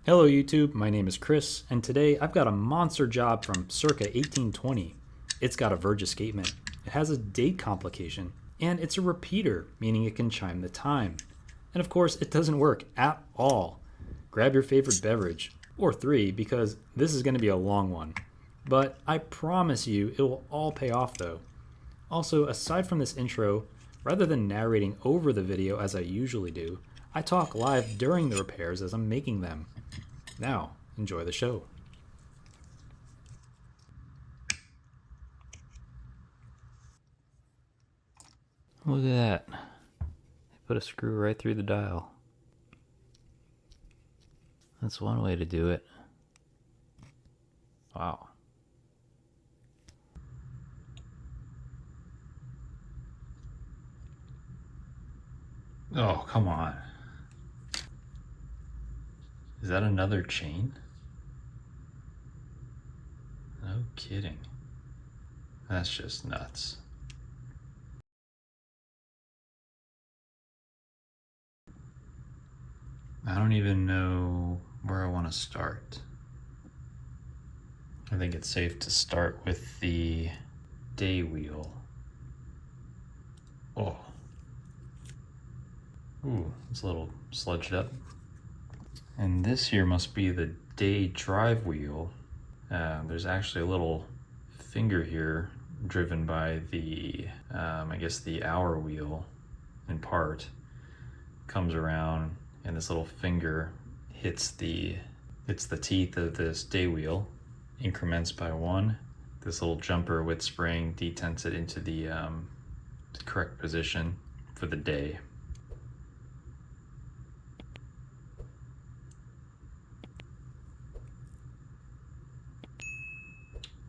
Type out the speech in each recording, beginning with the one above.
Hello YouTube, my name is Chris, and today I've got a monster job from circa 1820. It's got a verge escapement, it has a date complication, and it's a repeater, meaning it can chime the time. And of course, it doesn't work at all. Grab your favorite beverage, or three, because this is going to be a long one. But I promise you, it will all pay off though. Also, aside from this intro, rather than narrating over the video as I usually do, I talk live during the repairs as I'm making them. Now, enjoy the show. Look at that. They put a screw right through the dial. That's one way to do it. Wow. Oh, come on. Is that another chain? No kidding. That's just nuts. I don't even know where I want to start. I think it's safe to start with the day wheel. Oh. Ooh, it's a little sludged up. And this here must be the day drive wheel. There's actually a little finger here driven by the, I guess the hour wheel in part. Comes around and this little finger hits the teeth of this day wheel, increments by one. This little jumper with spring detents it into the correct position for the day.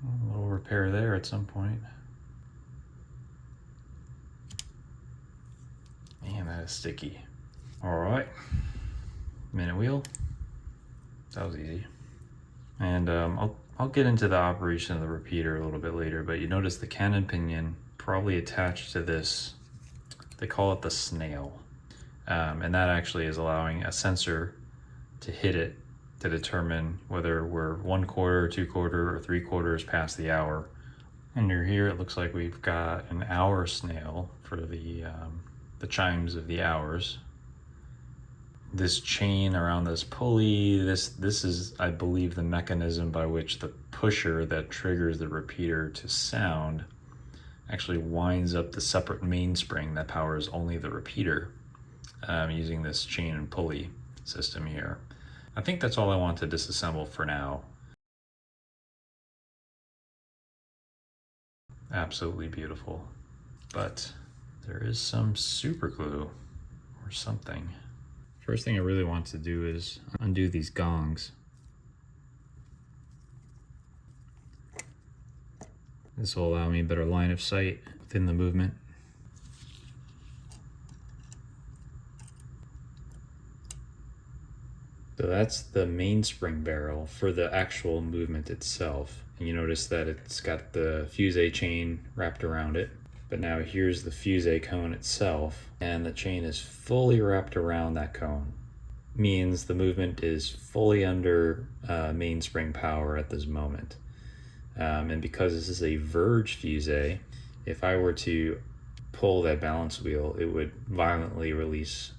A little repair there at some point. Man, that is sticky. All right, minute wheel. That was easy. And I'll get into the operation of the repeater a little bit later, but you notice the cannon pinion probably attached to this, they call it the snail. And that actually is allowing a sensor to hit it to determine whether we're 1/4, 2/4, or 3/4 past the hour. Under here, it looks like we've got an hour snail for the chimes of the hours. This chain around this pulley, this is, I believe, the mechanism by which the pusher that triggers the repeater to sound actually winds up the separate mainspring that powers only the repeater, using this chain and pulley system here. I think that's all I want to disassemble for now. Absolutely beautiful. But there is some super glue or something. First thing I really want to do is undo these gongs. This will allow me a better line of sight within the movement. So that's the mainspring barrel for the actual movement itself. And you notice that it's got the fusee chain wrapped around it. But now here's the fusee cone itself, and the chain is fully wrapped around that cone. Means the movement is fully under mainspring power at this moment. And because this is a verge fusee, if I were to pull that balance wheel, it would violently release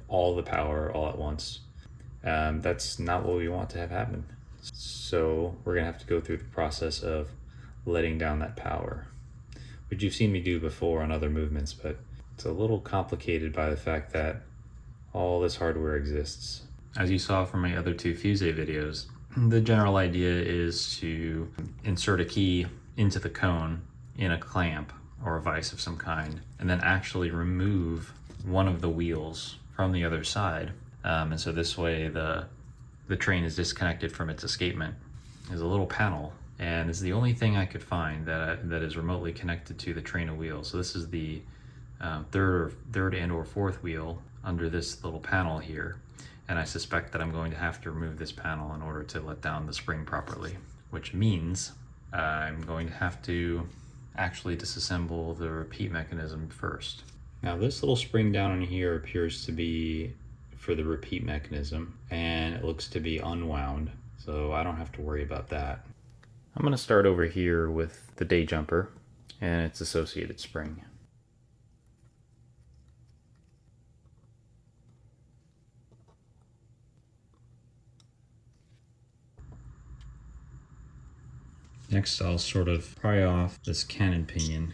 all the power all at once. That's not what we want to have happen. So we're gonna have to go through the process of letting down that power, which you've seen me do before on other movements, but it's a little complicated by the fact that all this hardware exists. As you saw from my other two fusee videos, the general idea is to insert a key into the cone in a clamp or a vise of some kind, and then actually remove one of the wheels from the other side. And so this way the train is disconnected from its escapement. There's a little panel, and it's the only thing I could find that is remotely connected to the train of wheels. So this is the third and or fourth wheel under this little panel here. And I suspect that I'm going to have to remove this panel in order to let down the spring properly, which means I'm going to have to actually disassemble the repeat mechanism first. Now this little spring down in here appears to be for the repeat mechanism, and it looks to be unwound, so I don't have to worry about that. I'm going to start over here with the day jumper and its associated spring. Next, I'll sort of pry off this cannon pinion.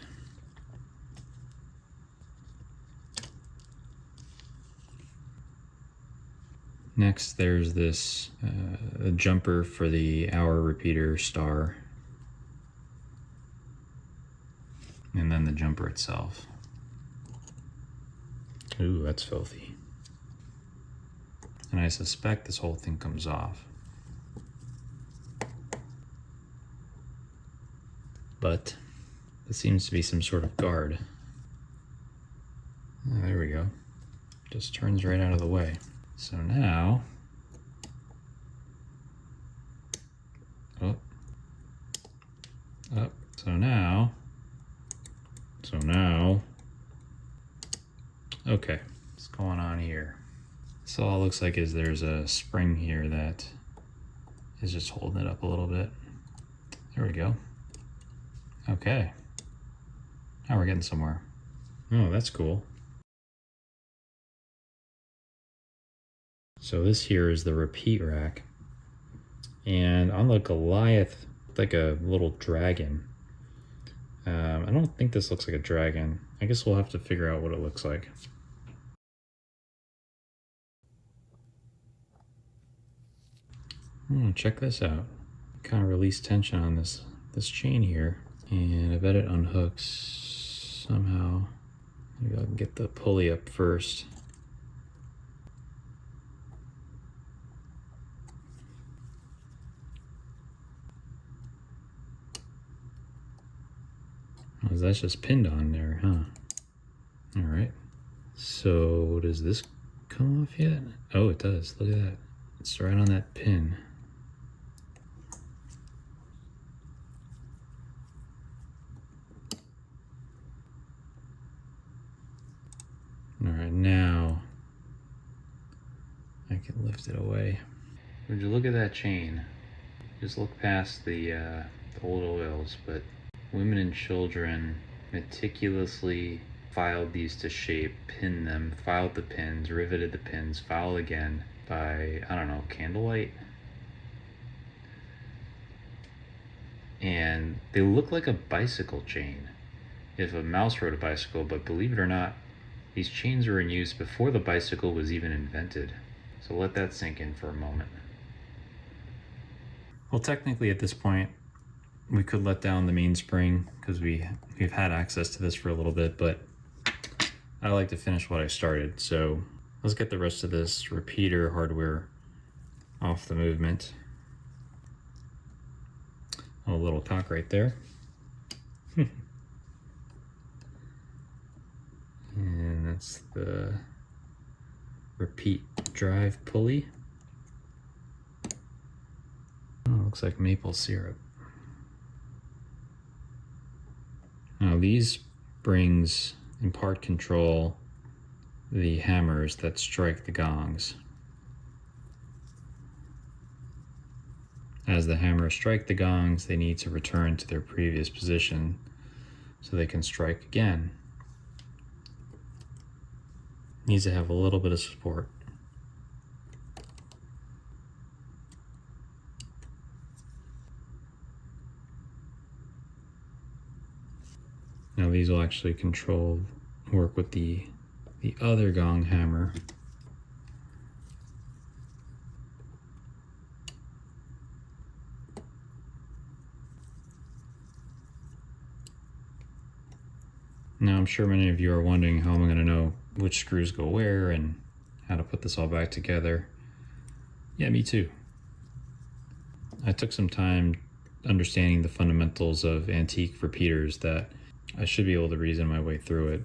Next, there's this jumper for the hour repeater star, and then the jumper itself. Ooh, that's filthy. And I suspect this whole thing comes off. But it seems to be some sort of guard. Oh, there we go. Just turns right out of the way. So now, oh, up. So now, okay, what's going on here? So all it looks like is there's a spring here that is just holding it up a little bit. There we go. Okay, now we're getting somewhere. Oh, that's cool. So this here is the repeat rack, and on the Goliath, like a little dragon. I don't think this looks like a dragon. I guess we'll have to figure out what it looks like. Check this out. Kind of release tension on this chain here, and I bet it unhooks somehow. Maybe I can get the pulley up first. Oh, that's just pinned on there, huh? All right. So does this come off yet? Oh, it does. Look at that. It's right on that pin. All right, now I can lift it away. Would you look at that chain? Just look past the old oils, but women and children meticulously filed these to shape, pinned them, filed the pins, riveted the pins, filed again by, I don't know, candlelight. And they look like a bicycle chain if a mouse rode a bicycle, but believe it or not, these chains were in use before the bicycle was even invented. So let that sink in for a moment. Well, technically at this point, we could let down the mainspring because we've had access to this for a little bit, but I like to finish what I started. So let's get the rest of this repeater hardware off the movement. Oh, a little cock right there. And that's the repeat drive pulley. Oh, looks like maple syrup. Now these springs in part control the hammers that strike the gongs. As the hammers strike the gongs, they need to return to their previous position so they can strike again. Needs to have a little bit of support. Now these will actually work with the other gong hammer. Now I'm sure many of you are wondering how am I going to know which screws go where and how to put this all back together. Yeah, me too. I took some time understanding the fundamentals of antique repeaters that I should be able to reason my way through it.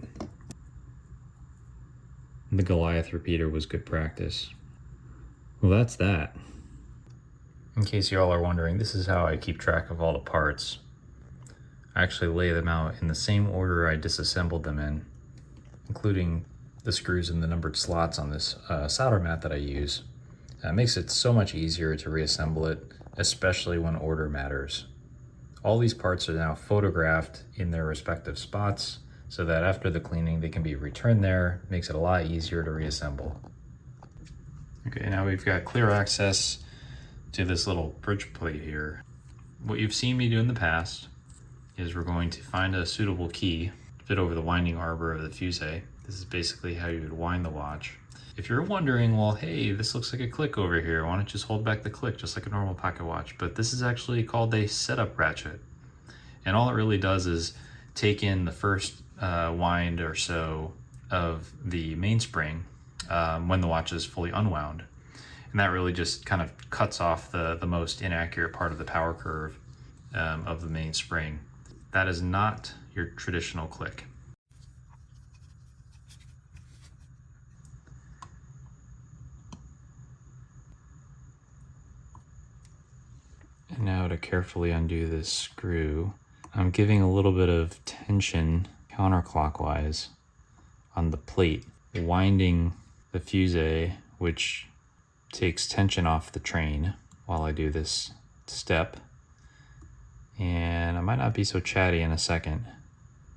The Goliath repeater was good practice. Well, that's that. In case you all are wondering, this is how I keep track of all the parts. I actually lay them out in the same order I disassembled them in, including the screws in the numbered slots on this solder mat that I use. It makes it so much easier to reassemble it, especially when order matters. All these parts are now photographed in their respective spots so that after the cleaning they can be returned there. It makes it a lot easier to reassemble. Okay, now we've got clear access to this little bridge plate here. What you've seen me do in the past is we're going to find a suitable key, fit over the winding arbor of the fusee. This is basically how you would wind the watch. If you're wondering, well, hey, this looks like a click over here, why don't you just hold back the click just like a normal pocket watch? But this is actually called a setup ratchet. And all it really does is take in the first wind or so of the mainspring when the watch is fully unwound. And that really just kind of cuts off the most inaccurate part of the power curve of the mainspring. That is not your traditional click. And now to carefully undo this screw, I'm giving a little bit of tension counterclockwise on the plate, winding the fusee, which takes tension off the train while I do this step. And I might not be so chatty in a second.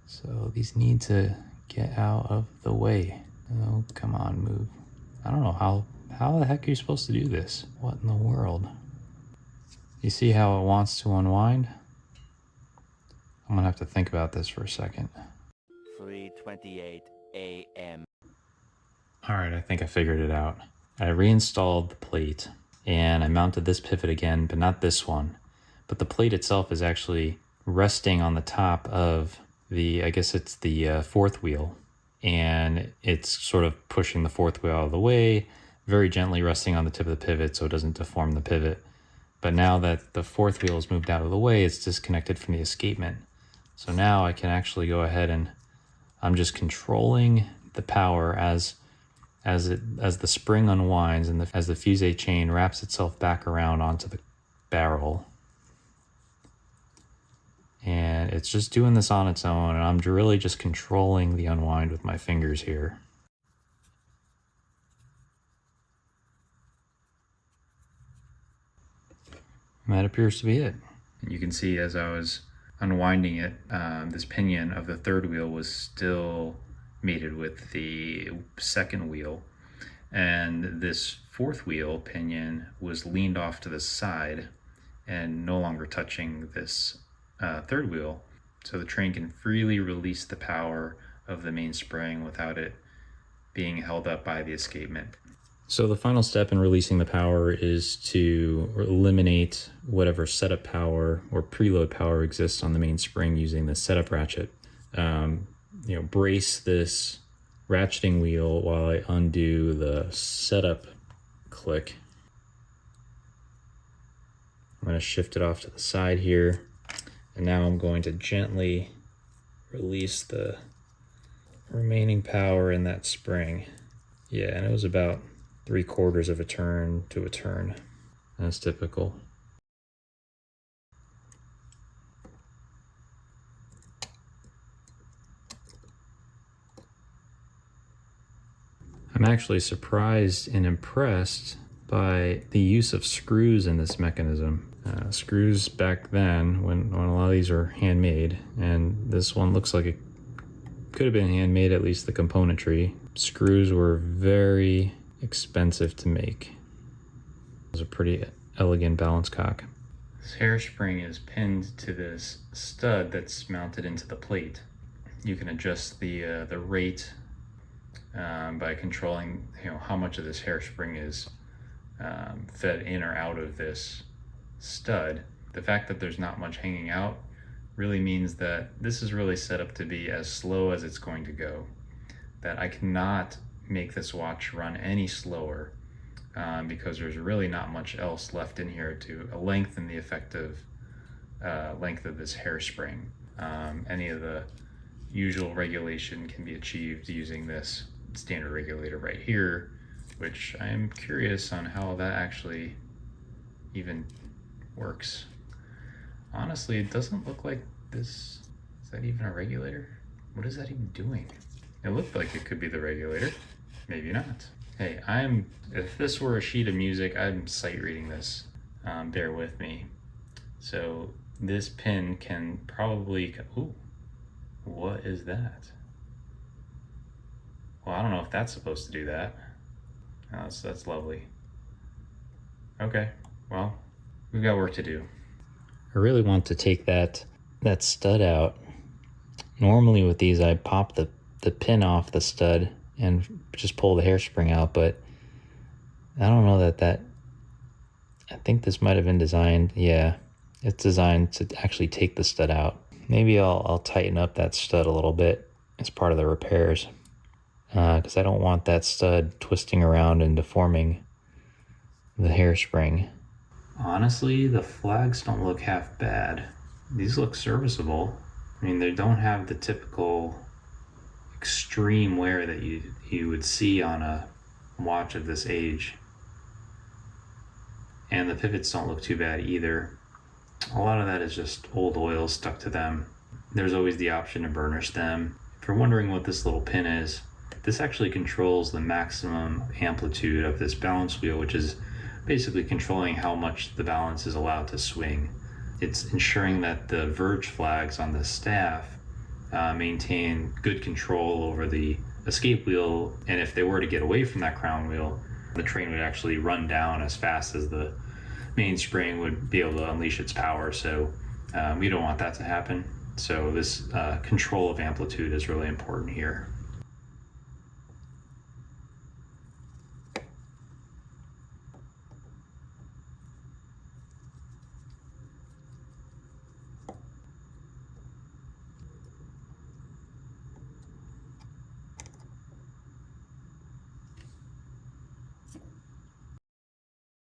So these need to get out of the way. Oh, come on, move. I don't know how the heck are you supposed to do this? What in the world? You see how it wants to unwind? I'm gonna have to think about this for a second. 3:28 a.m. All right, I think I figured it out. I reinstalled the plate and I mounted this pivot again, but not this one. But the plate itself is actually resting on the top of the, I guess it's the fourth wheel. And it's sort of pushing the fourth wheel out of the way, very gently resting on the tip of the pivot so it doesn't deform the pivot. But now that the fourth wheel is moved out of the way, it's disconnected from the escapement. So now I can actually go ahead and I'm just controlling the power as the spring unwinds and as the fusee chain wraps itself back around onto the barrel. And it's just doing this on its own, and I'm really just controlling the unwind with my fingers here. And that appears to be it. And you can see as I was unwinding it, this pinion of the third wheel was still mated with the second wheel. And this fourth wheel pinion was leaned off to the side and no longer touching this third wheel. So the train can freely release the power of the mainspring without it being held up by the escapement. So the final step in releasing the power is to eliminate whatever setup power or preload power exists on the mainspring using the setup ratchet. Brace this ratcheting wheel while I undo the setup click. I'm going to shift it off to the side here. And now I'm going to gently release the remaining power in that spring. Yeah, and it was about 3/4 of a turn to a turn. That's typical. I'm actually surprised and impressed by the use of screws in this mechanism. Screws back then, when a lot of these are handmade, and this one looks like it could have been handmade, at least the componentry. Screws were very expensive to make. It was a pretty elegant balance cock. This hairspring is pinned to this stud that's mounted into the plate. You can adjust the rate by controlling how much of this hairspring is fed in or out of this stud. The fact that there's not much hanging out really means that this is really set up to be as slow as it's going to go. That I cannot make this watch run any slower because there's really not much else left in here to lengthen the effective length of this hairspring. Any of the usual regulation can be achieved using this standard regulator right here, which I am curious on how that actually even works. Honestly, it doesn't look like this. Is that even a regulator? What is that even doing? It looked like it could be the regulator. Maybe not. Hey, if this were a sheet of music, I'm sight reading this. Bear with me. So this pin can probably, ooh, what is that? Well, I don't know if that's supposed to do that. Oh, so that's lovely. Okay, well, we've got work to do. I really want to take that stud out. Normally with these, I pop the pin off the stud and just pull the hairspring out, but I don't know that I think this might have been designed, yeah, it's designed to actually take the stud out. Maybe I'll tighten up that stud a little bit as part of the repairs, because I don't want that stud twisting around and deforming the hairspring. Honestly, the flags don't look half bad. These look serviceable. I mean, they don't have the typical extreme wear that you would see on a watch of this age. And the pivots don't look too bad either. A lot of that is just old oil stuck to them. There's always the option to burnish them. If you're wondering what this little pin is, this actually controls the maximum amplitude of this balance wheel, which is basically controlling how much the balance is allowed to swing. It's ensuring that the verge flags on the staff maintain good control over the escape wheel, and if they were to get away from that crown wheel, the train would actually run down as fast as the mainspring would be able to unleash its power. So we don't want that to happen. So this control of amplitude is really important here.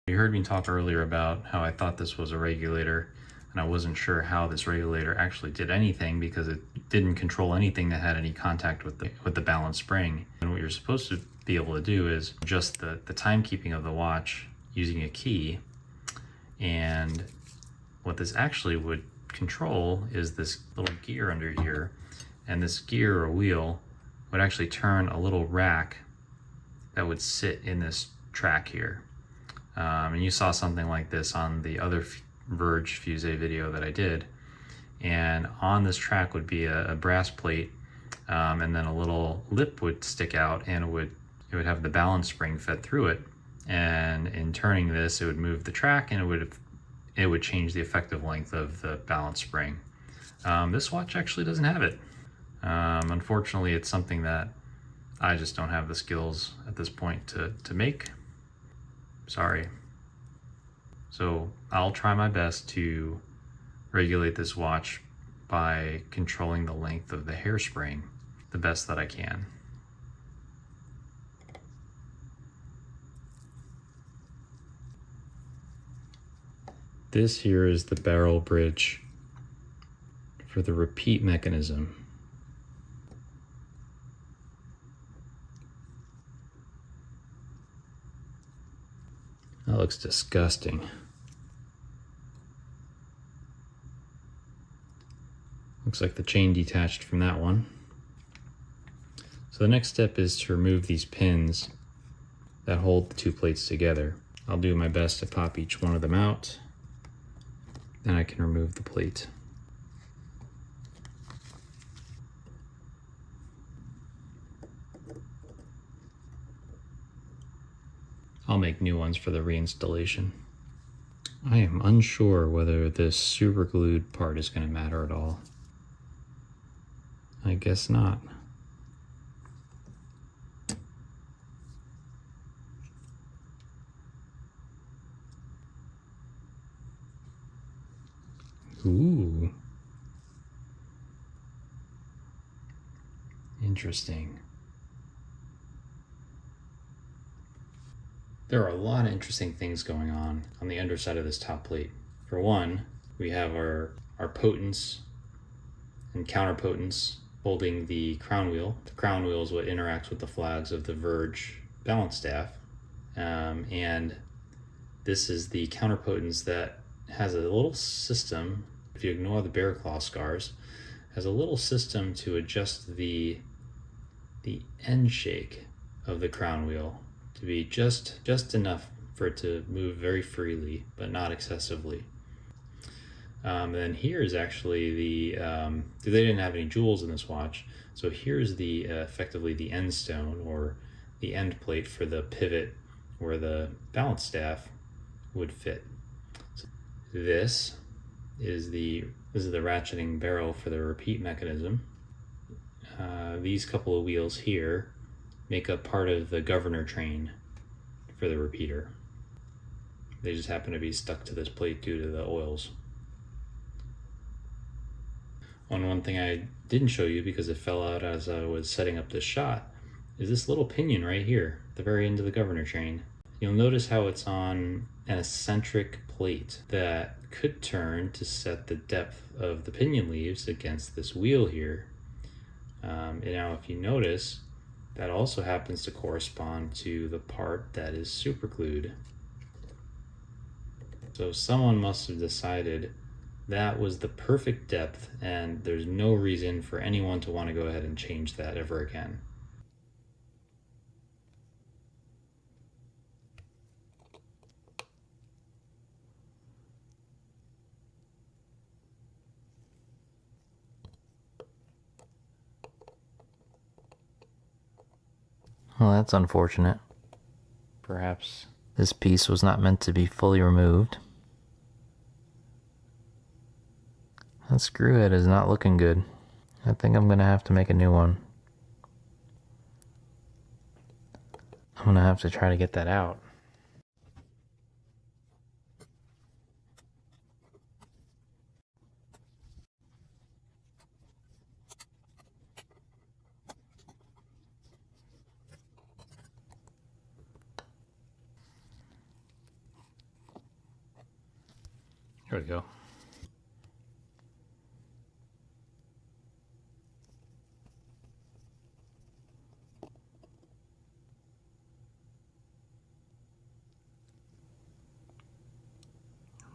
You heard me talk earlier about how I thought this was a regulator, and I wasn't sure how this regulator actually did anything because it didn't control anything that had any contact with the balance spring. And what you're supposed to be able to do is adjust the timekeeping of the watch using a key. And what this actually would control is this little gear under here, and this gear or wheel would actually turn a little rack that would sit in this track here. And you saw something like this on the other verge fusee video that I did. And on this track would be a brass plate, and then a little lip would stick out, and it would have the balance spring fed through it. And in turning this, it would move the track, and it would change the effective length of the balance spring. This watch actually doesn't have it. Unfortunately, it's something that I just don't have the skills at this point to make. Sorry. So I'll try my best to regulate this watch by controlling the length of the hairspring the best that I can. This here is the barrel bridge for the repeat mechanism. That looks disgusting. Looks like the chain detached from that one. So the next step is to remove these pins that hold the two plates together. I'll do my best to pop each one of them out. Then I can remove the plate. I'll make new ones for the reinstallation. I am unsure whether this super glued part is going to matter at all. I guess not. Ooh. Interesting. There are a lot of interesting things going on the underside of this top plate. For one, we have our potents and counterpotents holding the crown wheel. The crown wheel is what interacts with the flags of the verge balance staff. And this is the counterpotents that has a little system, if you ignore the bear claw scars, has a little system to adjust the the end shake of the crown wheel to be just enough for it to move very freely, but not excessively. Then here is actually the, they didn't have any jewels in this watch, so here's the effectively the end stone, or the end plate for the pivot where the balance staff would fit. So this is the ratcheting barrel for the repeat mechanism. These couple of wheels here make up part of the governor train for the repeater. They just happen to be stuck to this plate due to the oils. One thing I didn't show you because it fell out as I was setting up this shot is this little pinion right here at the very end of the governor chain. You'll notice how it's on an eccentric plate that could turn to set the depth of the pinion leaves against this wheel here. And now if you notice, that also happens to correspond to the part that is superglued. So someone must have decided that was the perfect depth, and there's no reason for anyone to want to go ahead and change that ever again. Well, that's unfortunate. Perhaps this piece was not meant to be fully removed. That screw head is not looking good. I think I'm gonna have to make a new one. I'm gonna have to try to get that out. Here we go.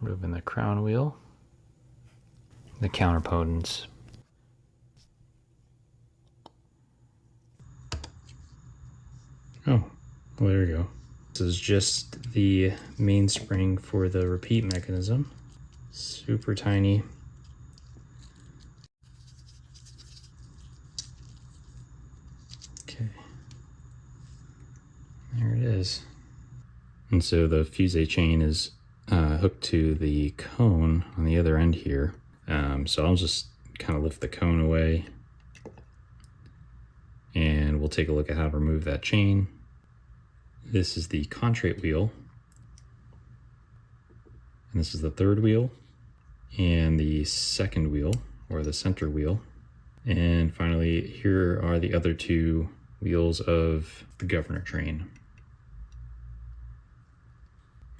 Removing the crown wheel, the counterpotents. Oh, well, there you go. This is just the mainspring for the repeat mechanism. Super tiny. Okay. There it is. And so the fusee chain is hooked to the cone on the other end here. So I'll just kind of lift the cone away, and we'll take a look at how to remove that chain. This is the contrate wheel, and this is the third wheel, and the second wheel, or the center wheel. And finally, here are the other two wheels of the governor train.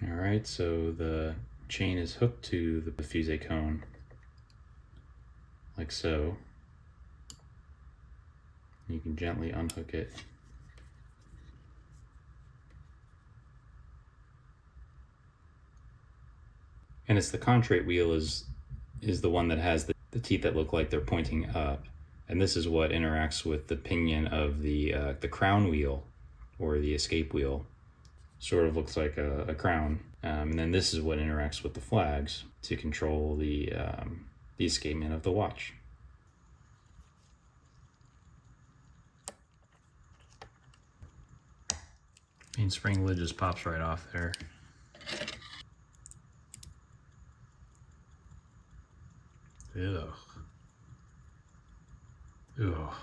All right, so the chain is hooked to the fusee cone, like so. You can gently unhook it. And it's the contrate wheel is the one that has the teeth that look like they're pointing up. And this is what interacts with the pinion of the crown wheel, or the escape wheel. Sort of looks like a crown. And then this is what interacts with the flags to control the escapement of the watch. Mainspring lid just pops right off there. Ugh. Ugh.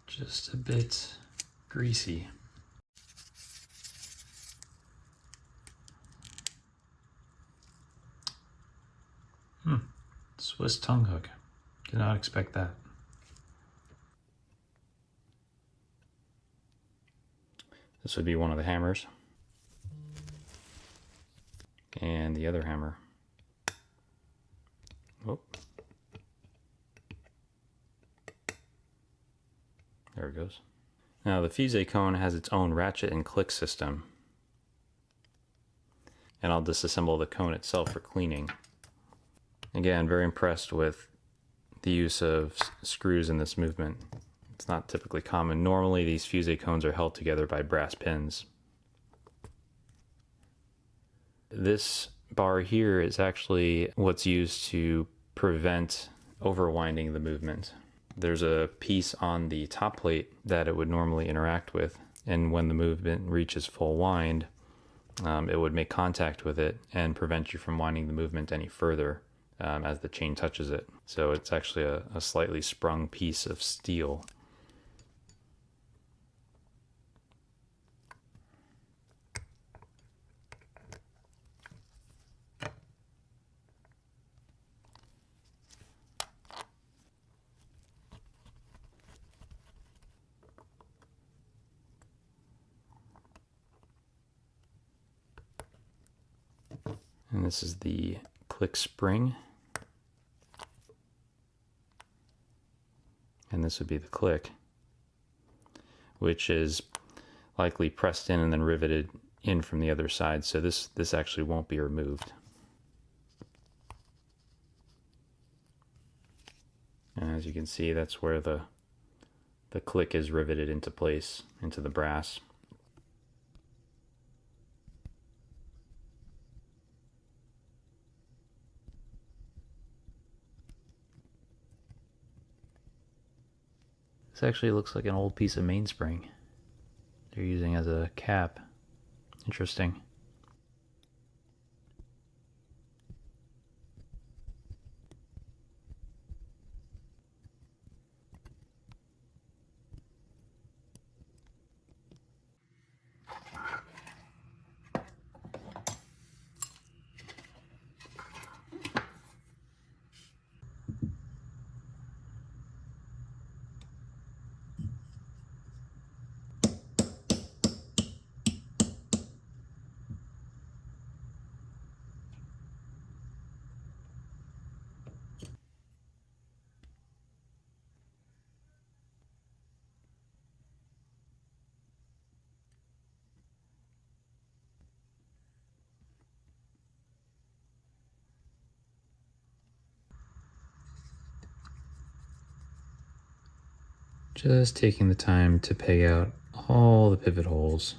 Just a bit greasy. Swiss tongue hook. Did not expect that. This would be one of the hammers. And the other hammer. Oh. There it goes. Now the fusee cone has its own ratchet and click system. And I'll disassemble the cone itself for cleaning. Again, very impressed with the use of screws in this movement. It's not typically common. Normally these fusee cones are held together by brass pins. This bar here is actually what's used to prevent overwinding the movement. There's a piece on the top plate that it would normally interact with, and when the movement reaches full wind, it would make contact with it and prevent you from winding the movement any further as the chain touches it. So it's actually a slightly sprung piece of steel. And this is the click spring. And this would be the click, which is likely pressed in and then riveted in from the other side. So this actually won't be removed. And as you can see, that's where the click is riveted into place, into the brass. This actually looks like an old piece of mainspring they're using as a cap. Interesting. Just taking the time to peg out all the pivot holes.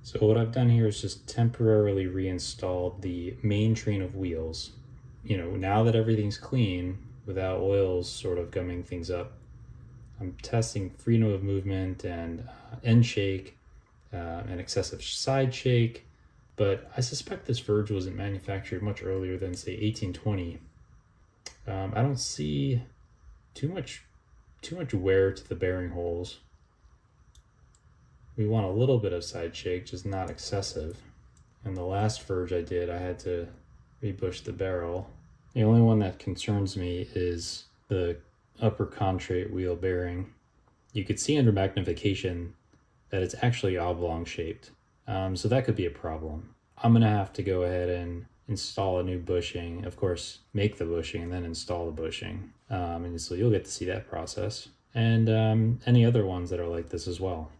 So what I've done here is just temporarily reinstalled the main train of wheels. You know, now that everything's clean, without oils sort of gumming things up, I'm testing freedom of movement and end shake and excessive side shake. But I suspect this verge wasn't manufactured much earlier than, say, 1820. I don't see too much wear to the bearing holes. We want a little bit of side shake, just not excessive. And the last verge I did, I had to rebush the barrel. The only one that concerns me is the upper contrate wheel bearing. You could see under magnification that it's actually oblong shaped. So that could be a problem. I'm gonna have to go ahead and install a new bushing, of course, make the bushing and then install the bushing. And so you'll get to see that process. And any other ones that are like this as well.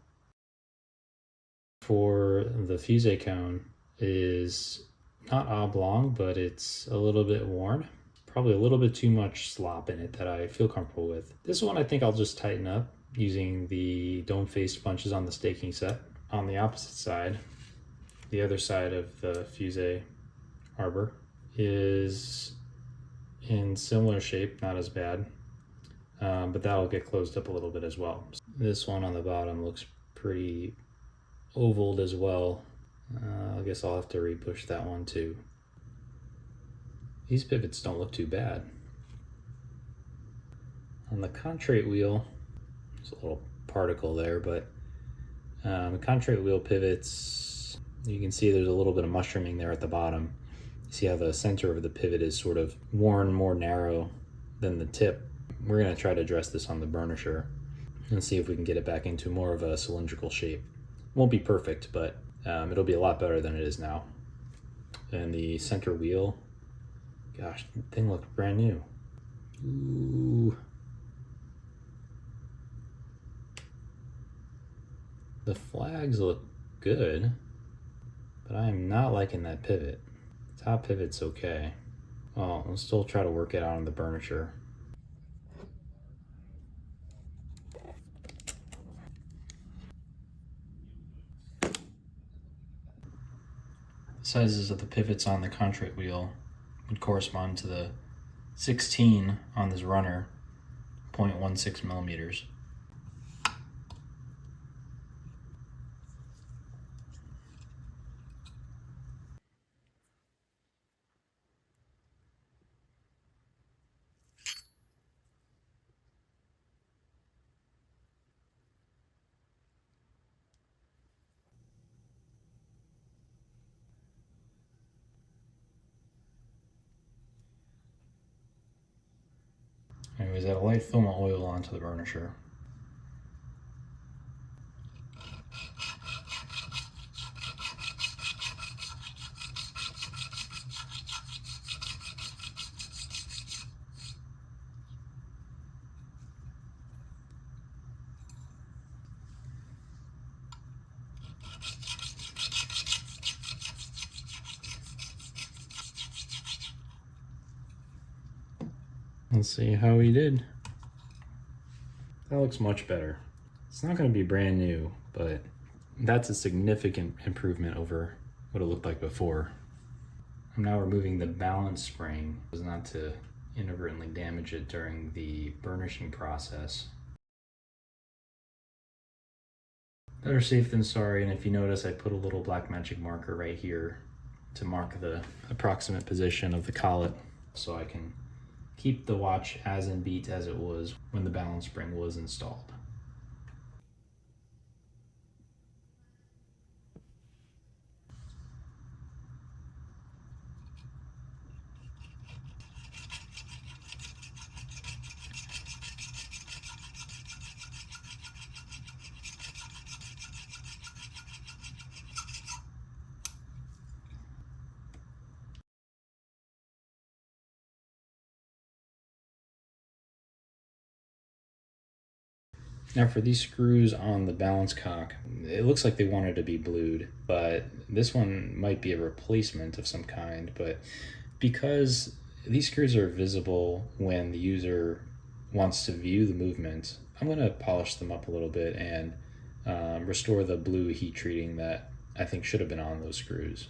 For the fusee cone is not oblong, but it's a little bit worn. Probably a little bit too much slop in it that I feel comfortable with. This one I think I'll just tighten up using the dome face punches on the staking set. On the opposite side, the other side of the fusee arbor is in similar shape, not as bad, but that'll get closed up a little bit as well. This one on the bottom looks pretty ovaled as well. I guess I'll have to repush that one too. These pivots don't look too bad. On the contrate wheel, there's a little particle there, but the contrate wheel pivots, you can see there's a little bit of mushrooming there at the bottom. See how the center of the pivot is sort of worn more narrow than the tip. We're going to try to address this on the burnisher and see if we can get it back into more of a cylindrical shape. Won't be perfect, but it'll be a lot better than it is now. And the center wheel, gosh, the thing looked brand new. Ooh. The flags look good, but I am not liking that pivot. Top pivot's okay. Well, I'll still try to work it out on the burnisher. The sizes of the pivots on the contrate wheel would correspond to the 16 on this runner, 0.16 millimeters. Anyways, add a light film of oil onto the burnisher. Let's see how he did. That looks much better. It's not going to be brand new, but that's a significant improvement over what it looked like before. I'm now removing the balance spring, so as not to inadvertently damage it during the burnishing process. Better safe than sorry, and if you notice, I put a little black magic marker right here to mark the approximate position of the collet, so I can keep the watch as in beat as it was when the balance spring was installed. Now for these screws on the balance cock, it looks like they wanted to be blued, but this one might be a replacement of some kind. But because these screws are visible when the user wants to view the movement, I'm going to polish them up a little bit and restore the blue heat treating that I think should have been on those screws.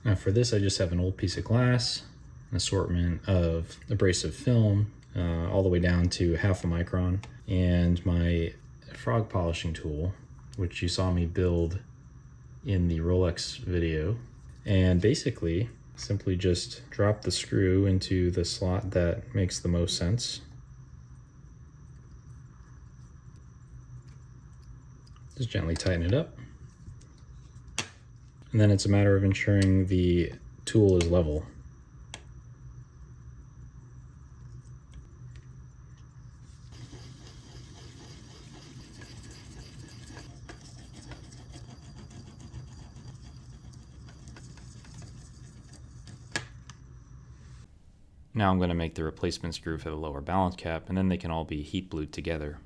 Now for this, I just have an old piece of glass, an assortment of abrasive film, all the way down to 0.5 micron, and my frog polishing tool, which you saw me build in the Rolex video. And basically, simply just drop the screw into the slot that makes the most sense. Just gently tighten it up. And then it's a matter of ensuring the tool is level. Now I'm going to make the replacement screw for the lower balance cap, and then they can all be heat blued together.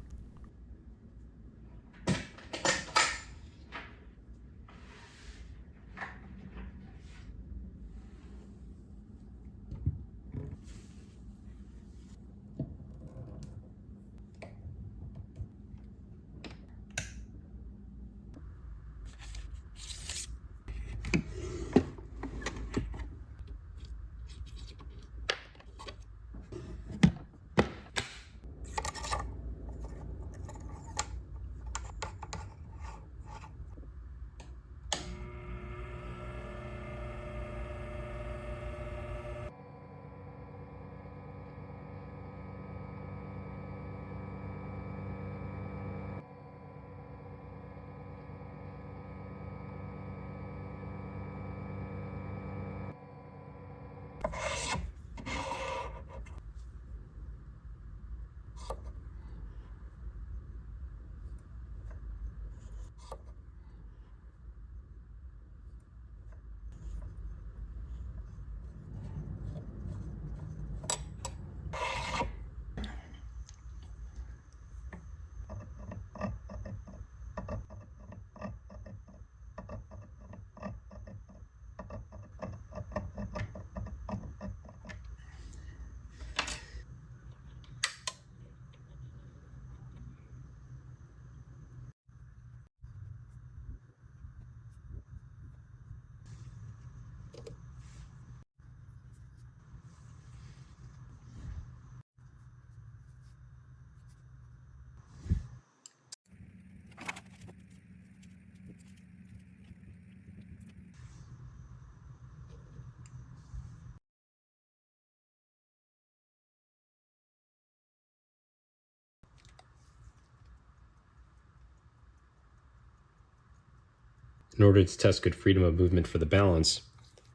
In order to test good freedom of movement for the balance,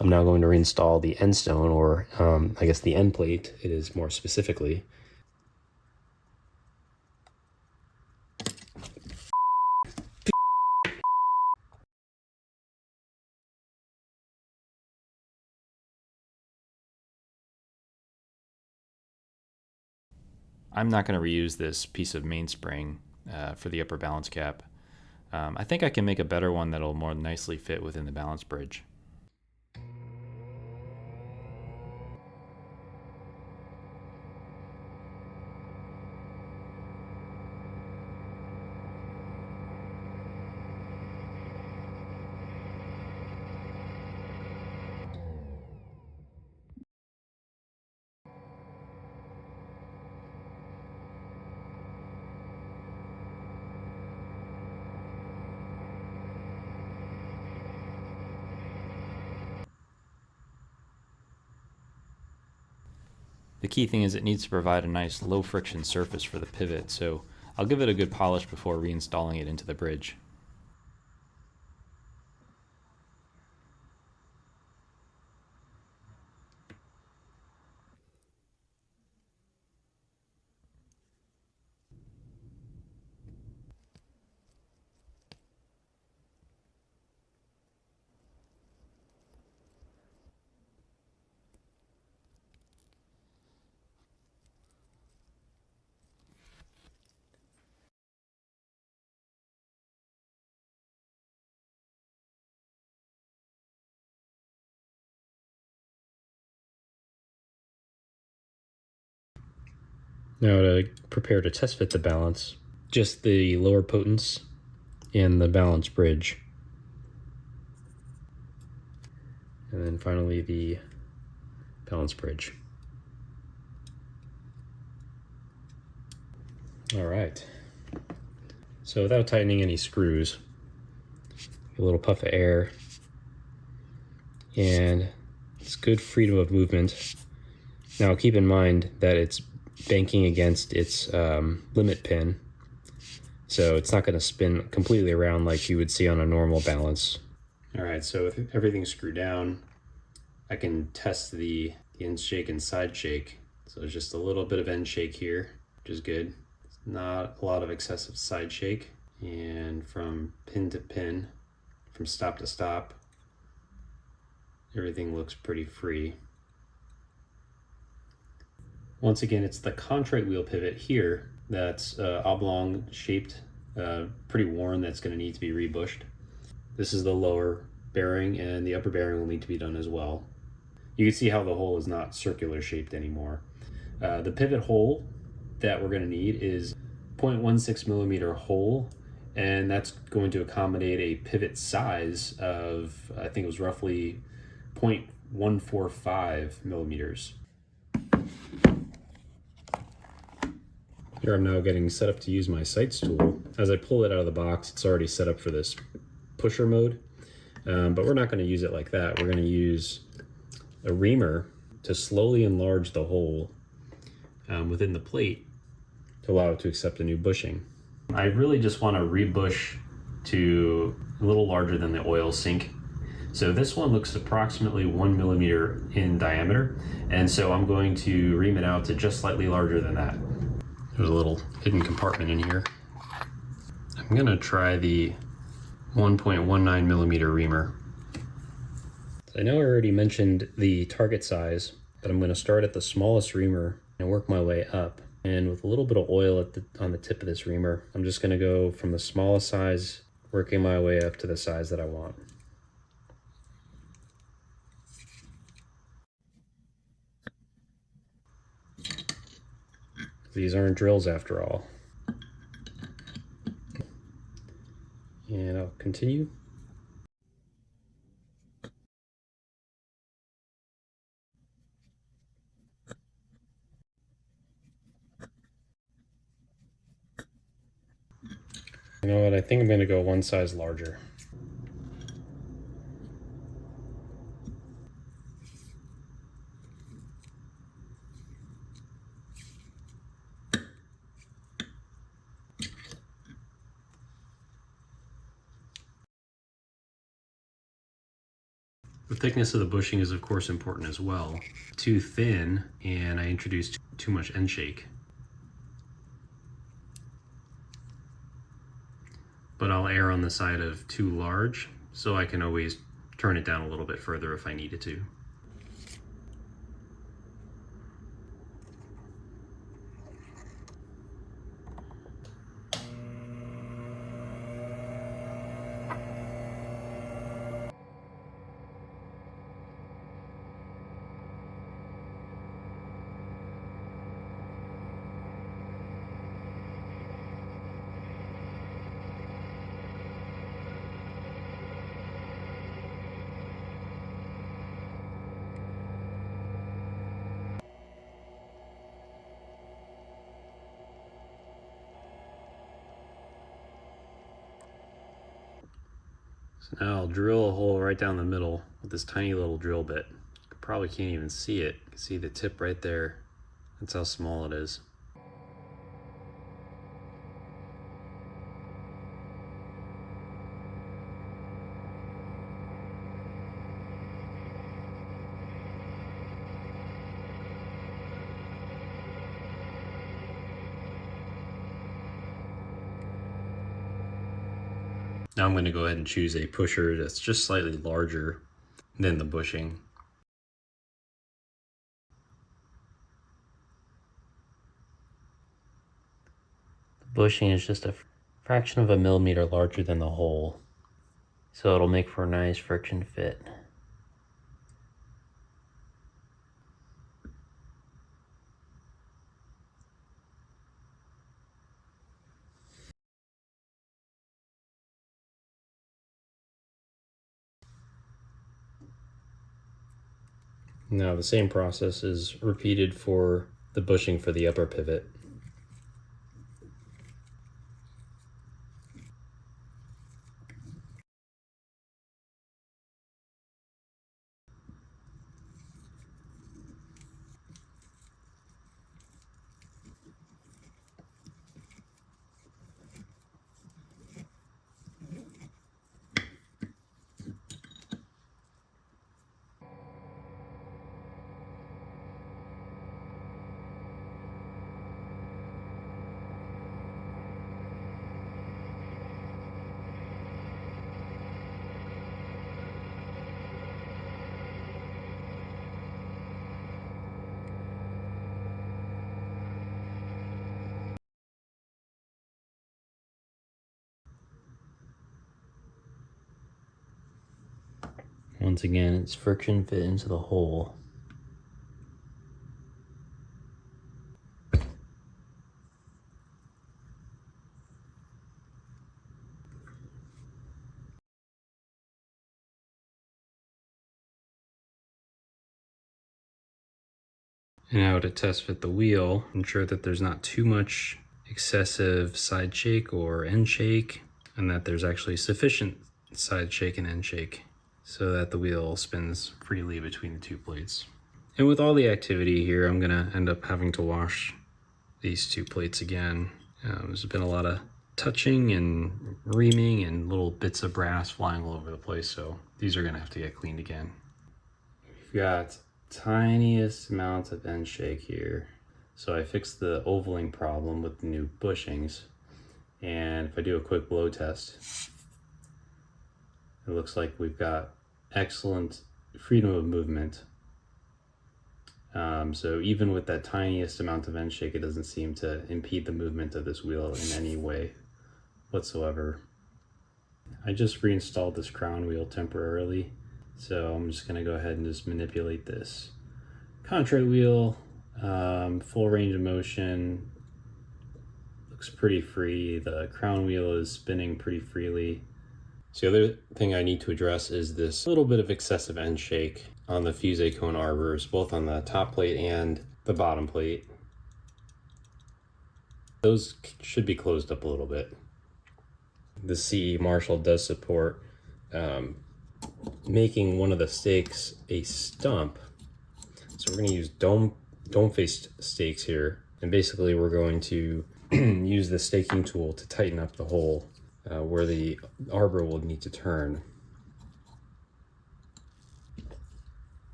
I'm now going to reinstall the end stone, or I guess the end plate, it is more specifically. I'm not going to reuse this piece of mainspring for the upper balance cap. I think I can make a better one that'll more nicely fit within the balance bridge. The key thing is it needs to provide a nice low friction surface for the pivot, so I'll give it a good polish before reinstalling it into the bridge. Now to prepare to test fit the balance, just the lower potence and the balance bridge. And then finally the balance bridge. All right. So without tightening any screws, a little puff of air, and it's good freedom of movement. Now keep in mind that it's banking against its limit pin, so it's not going to spin completely around like you would see on a normal balance. All right, so with everything screwed down, I can test the end shake and side shake. So there's just a little bit of end shake here, which is good. It's not a lot of excessive side shake. And from pin to pin, from stop to stop, everything looks pretty free. Once again, it's the contrite wheel pivot here that's oblong shaped, pretty worn, that's going to need to be rebushed. This is the lower bearing, and the upper bearing will need to be done as well. You can see how the hole is not circular shaped anymore. The pivot hole that we're going to need is 0.16 millimeter hole, and that's going to accommodate a pivot size of, I think it was roughly 0.145 millimeters. Here I'm now getting set up to use my sights tool. As I pull it out of the box, it's already set up for this pusher mode, but we're not going to use it like that. We're going to use a reamer to slowly enlarge the hole within the plate to allow it to accept a new bushing. I really just want to rebush to a little larger than the oil sink. So this one looks approximately 1 millimeter in diameter, and so I'm going to ream it out to just slightly larger than that. There's a little hidden compartment in here. I'm going to try the 1.19 millimeter reamer. I know I already mentioned the target size, but I'm going to start at the smallest reamer and work my way up. And with a little bit of oil on the tip of this reamer, I'm just going to go from the smallest size, working my way up to the size that I want. These aren't drills after all. And I'll continue. You know what, I think I'm going to go one size larger. The thickness of the bushing is of course important as well. Too thin and I introduced too much end shake. But I'll err on the side of too large, so I can always turn it down a little bit further if I needed to. So now I'll drill a hole right down the middle with this tiny little drill bit. You probably can't even see it. You can see the tip right there. That's how small it is. Now I'm going to go ahead and choose a pusher that's just slightly larger than the bushing. The bushing is just a fraction of a millimeter larger than the hole, so it'll make for a nice friction fit. Now the same process is repeated for the bushing for the upper pivot. once again, it's friction fit into the hole. And now to test fit the wheel, ensure that there's not too much excessive side shake or end shake, and that there's actually sufficient side shake and end shake so that the wheel spins freely between the two plates. And with all the activity here, I'm gonna end up having to wash these two plates again. There's been a lot of touching and reaming and little bits of brass flying all over the place, so these are gonna have to get cleaned again. We've got tiniest amount of end shake here. So I fixed the ovaling problem with the new bushings. And if I do a quick blow test, it looks like we've got excellent freedom of movement. So even with that tiniest amount of end shake, it doesn't seem to impede the movement of this wheel in any way whatsoever. I just reinstalled this crown wheel temporarily, so I'm just gonna go ahead and just manipulate this contrary wheel, full range of motion, looks pretty free. The crown wheel is spinning pretty freely. So the other thing I need to address is this little bit of excessive end shake on the fusee cone arbors, both on the top plate and the bottom plate. Those should be closed up a little bit. The CE Marshall does support making one of the stakes a stump. So we're going to use dome-faced stakes here, and basically we're going to use the staking tool to tighten up the hole where the arbor will need to turn.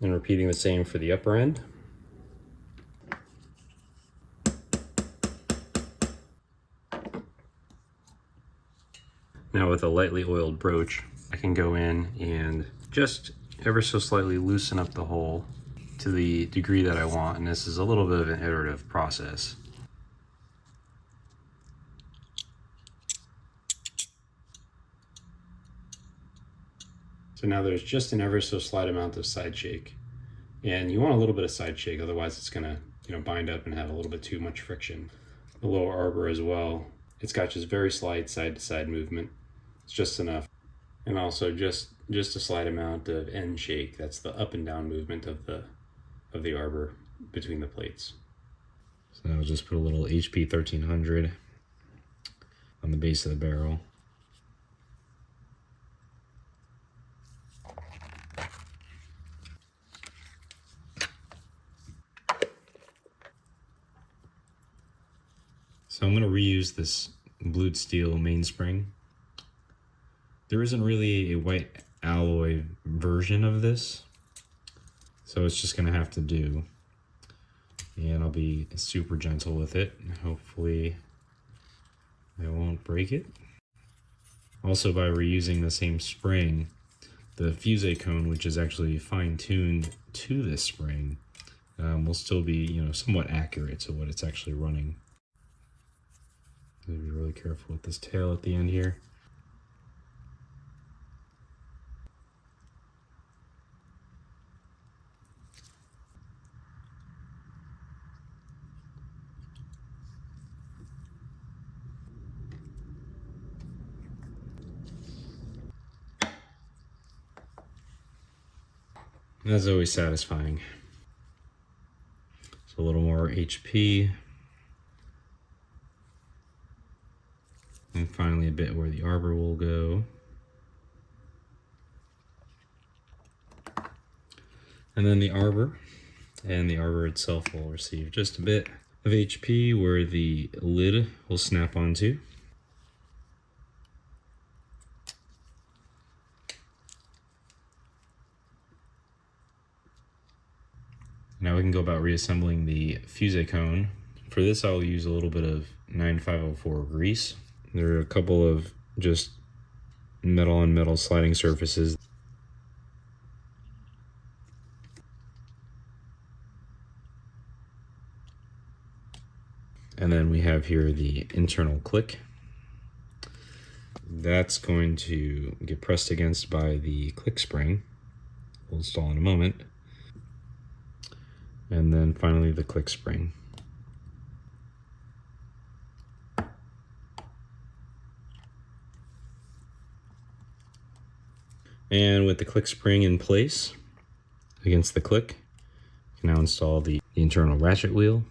And repeating the same for the upper end. Now with a lightly oiled broach, I can go in and just ever so slightly loosen up the hole to the degree that I want, and this is a little bit of an iterative process. So now there's just an ever so slight amount of side shake, and you want a little bit of side shake, otherwise it's gonna bind up and have a little bit too much friction. The lower arbor as well, it's got just very slight side to side movement. It's just enough. And also just a slight amount of end shake. That's the up and down movement of the arbor between the plates. So I'll just put a little HP 1300 on the base of the barrel. So I'm going to reuse this blued steel mainspring. There isn't really a white alloy version of this, so it's just going to have to do. And I'll be super gentle with it. Hopefully I won't break it. Also, by reusing the same spring, the fusee cone, which is actually fine-tuned to this spring, will still be, somewhat accurate to what it's actually running. Be really careful with this tail at the end here. That's always satisfying. So a little more HP. And finally a bit where the arbor will go. And then the arbor and the arbor itself will receive just a bit of HP where the lid will snap onto. Now we can go about reassembling the fusee cone. For this I'll use a little bit of 9504 grease. There are a couple of just metal on metal sliding surfaces. And then we have here the internal click. That's going to get pressed against by the click spring. We'll install in a moment. And then finally the click spring. And with the click spring in place against the click, you can now install the internal ratchet wheel.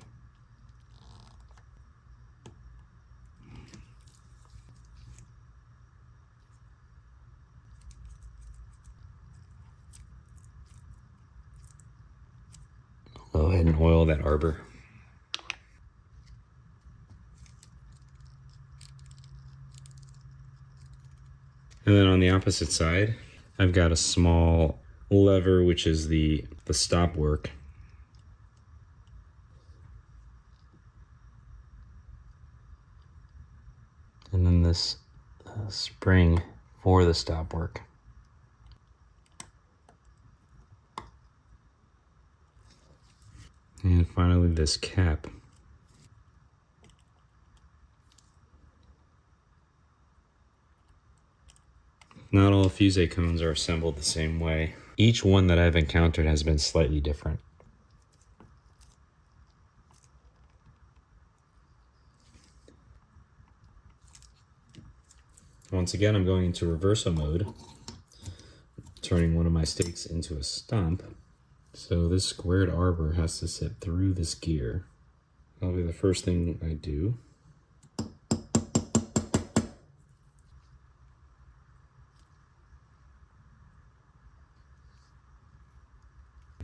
Go ahead and oil that arbor. And then on the opposite side, I've got a small lever, which is the stop work. And then this spring for the stop work. And finally this cap. Not all fusee cones are assembled the same way. Each one that I've encountered has been slightly different. Once again, I'm going into reverso mode, turning one of my stakes into a stump. So this squared arbor has to sit through this gear. That'll be the first thing I do.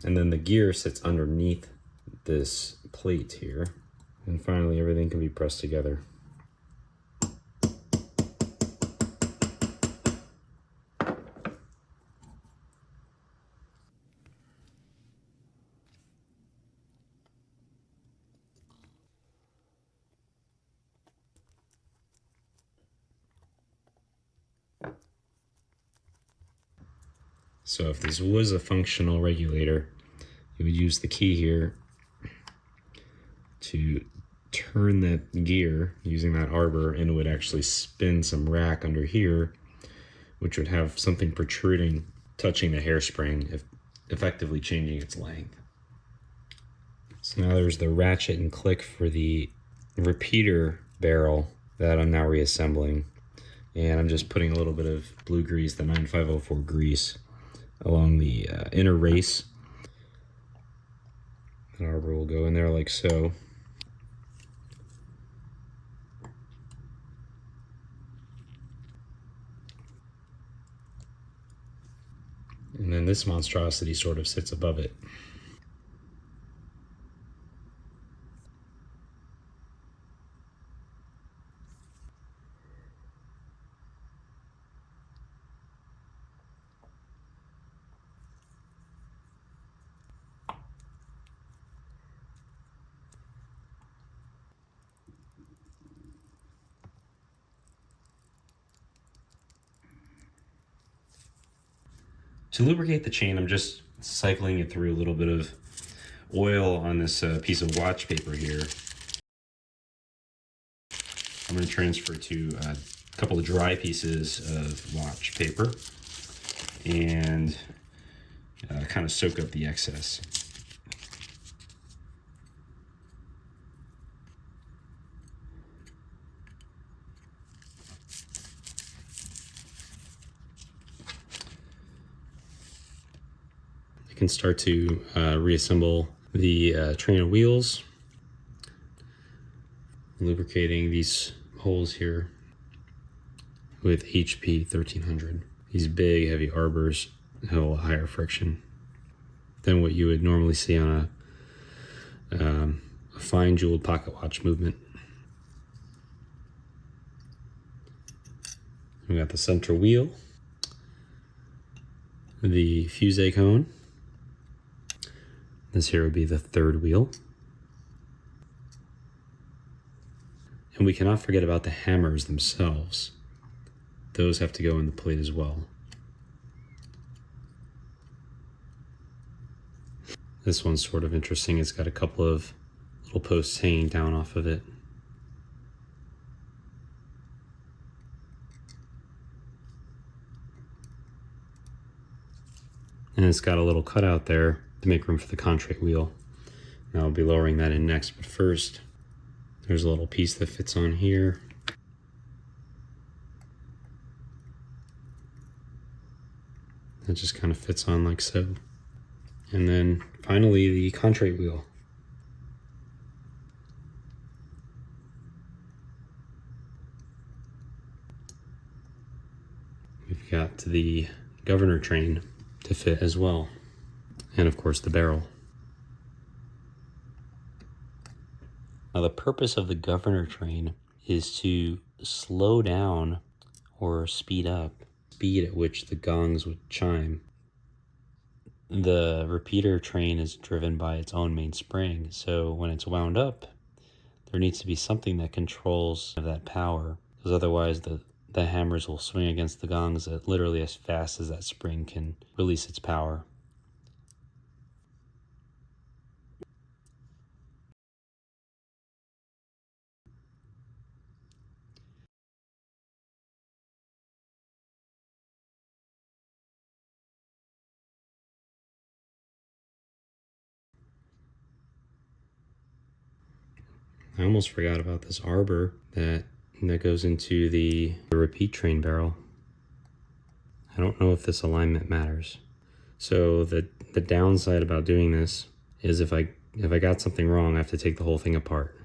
And then the gear sits underneath this plate here. And finally, everything can be pressed together. So if this was a functional regulator, you would use the key here to turn that gear using that arbor, and it would actually spin some rack under here, which would have something protruding, touching the hairspring, effectively changing its length. So now there's the ratchet and click for the repeater barrel that I'm now reassembling. And I'm just putting a little bit of blue grease, the 9504 grease, along the inner race. An arbor will go in there like so. And then this monstrosity sort of sits above it. To lubricate the chain, I'm just cycling it through a little bit of oil on this piece of watch paper here. I'm going to transfer to a couple of dry pieces of watch paper and kind of soak up the excess. You can start to reassemble the train of wheels, lubricating these holes here with HP 1300. These big heavy arbors have a higher friction than what you would normally see on a fine jeweled pocket watch movement. We got the center wheel, the fusee cone. This here would be the third wheel. And we cannot forget about the hammers themselves. Those have to go in the plate as well. This one's sort of interesting. It's got a couple of little posts hanging down off of it. And it's got a little cutout there to make room for the contract wheel. Now I'll be lowering that in next, but first there's a little piece that fits on here. It just kind of fits on like so. And then finally the contract wheel. We've got the governor train to fit as well. And of course the barrel. Now the purpose of the governor train is to slow down or speed up the speed at which the gongs would chime. The repeater train is driven by its own main spring, so when it's wound up, there needs to be something that controls that power, because otherwise the hammers will swing against the gongs at literally as fast as that spring can release its power. I almost forgot about this arbor that goes into the repeat train barrel. I don't know if this alignment matters. So the downside about doing this is if I got something wrong, I have to take the whole thing apart.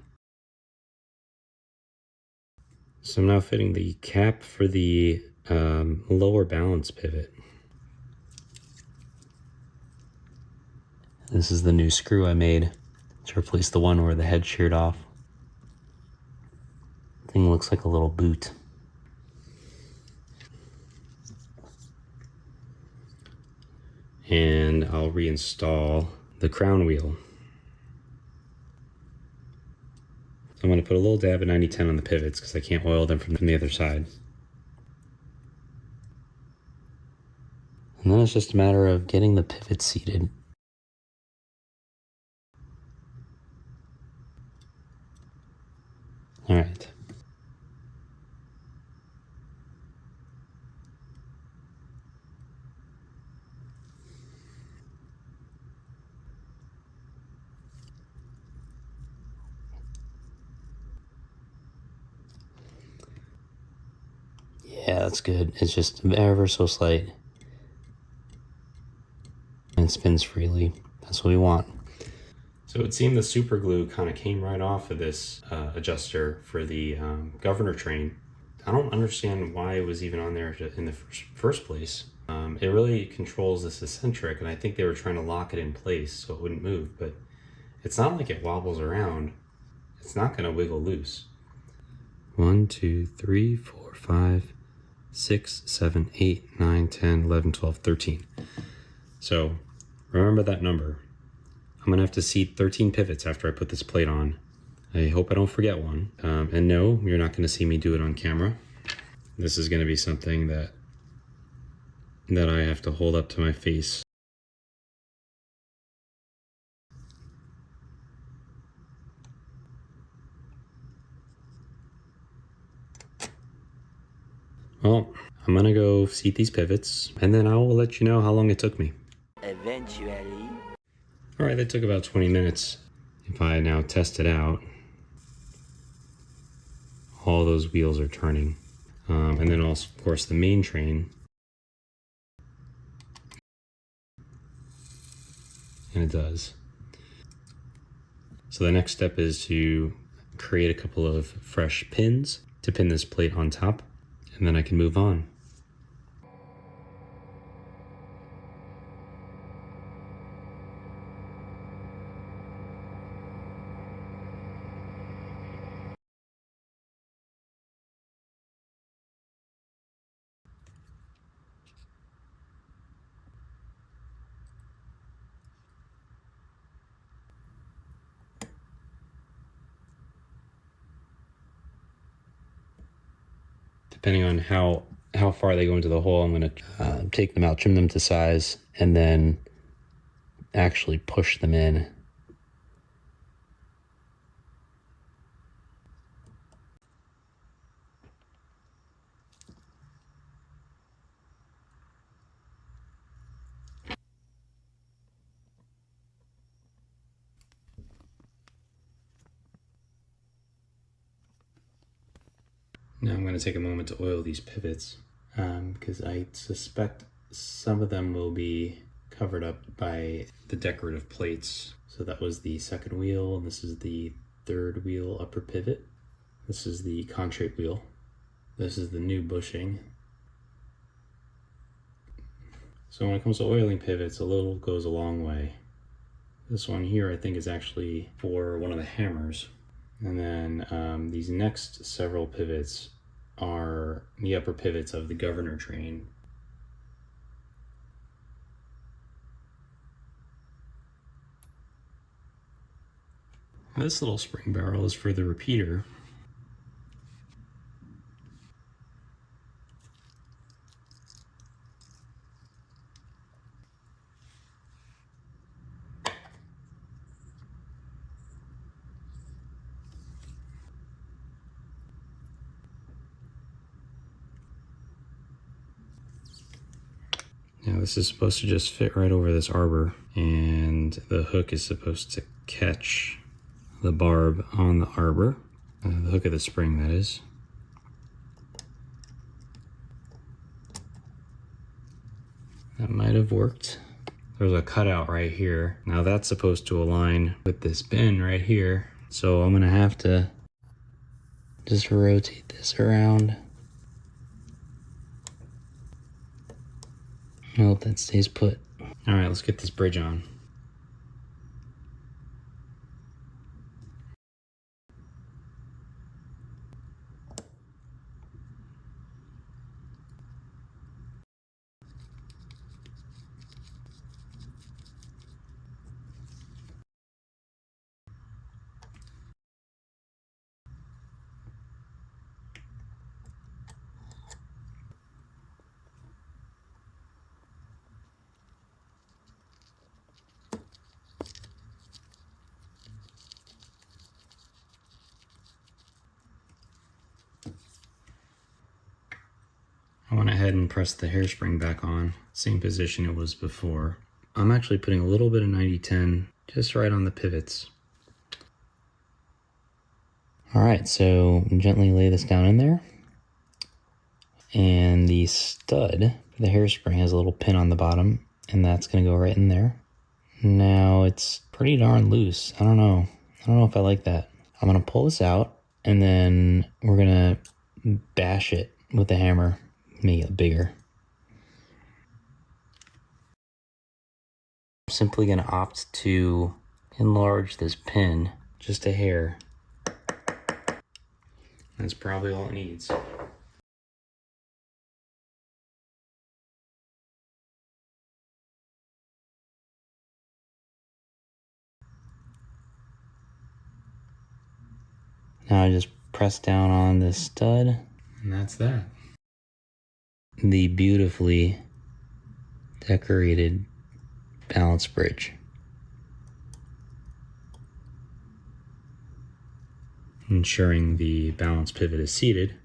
So I'm now fitting the cap for the lower balance pivot. This is the new screw I made to replace the one where the head sheared off. Thing looks like a little boot. And I'll reinstall the crown wheel. So I'm going to put a little dab of 9010 on the pivots because I can't oil them from the other side. And then it's just a matter of getting the pivot seated. All right. Yeah, that's good. It's just ever so slight. And it spins freely. That's what we want. So it seemed the super glue kind of came right off of this adjuster for the governor train. I don't understand why it was even on there in the first place. It really controls this eccentric, and I think they were trying to lock it in place so it wouldn't move, but it's not like it wobbles around. It's not going to wiggle loose. 1, 2, 3, 4, 5, 6, 7, 8, 9, 10, 11, 12, 13. So remember that number. I'm going to have to seat 13 pivots after I put this plate on. I hope I don't forget one. And no, you're not going to see me do it on camera. This is going to be something that I have to hold up to my face. Well, I'm going to go seat these pivots, and then I will let you know how long it took me. Eventually. All right, that took about 20 minutes. If I now test it out, all those wheels are turning. And then also, of course, the main train. And it does. So the next step is to create a couple of fresh pins to pin this plate on top, and then I can move on. Depending on how far they go into the hole, I'm going to take them out, trim them to size, and then actually push them in. Now I'm going to take a moment to oil these pivots because I suspect some of them will be covered up by the decorative plates. So that was the second wheel, and this is the third wheel upper pivot. This is the contract wheel. This is the new bushing. So when it comes to oiling pivots, a little goes a long way. This one here I think is actually for one of the hammers. And then these next several pivots are the upper pivots of the governor train. This little spring barrel is for the repeater. Now this is supposed to just fit right over this arbor, and the hook is supposed to catch the barb on the arbor, the hook of the spring, that is. That might have worked. There's a cutout right here. Now that's supposed to align with this bin right here. So I'm gonna have to just rotate this around. I hope that stays put. All right, let's get this bridge on. I went ahead and pressed the hairspring back on, same position it was before. I'm actually putting a little bit of 90-10 just right on the pivots. All right, so gently lay this down in there. And the stud, the hairspring, has a little pin on the bottom, and that's gonna go right in there. Now it's pretty darn loose. I don't know if I like that. I'm gonna pull this out, and then we're gonna bash it with the hammer, make it bigger. I'm simply gonna opt to enlarge this pin just a hair. That's probably all it needs. Now I just press down on this stud, and that's that. The beautifully decorated balance bridge. Ensuring the balance pivot is seated.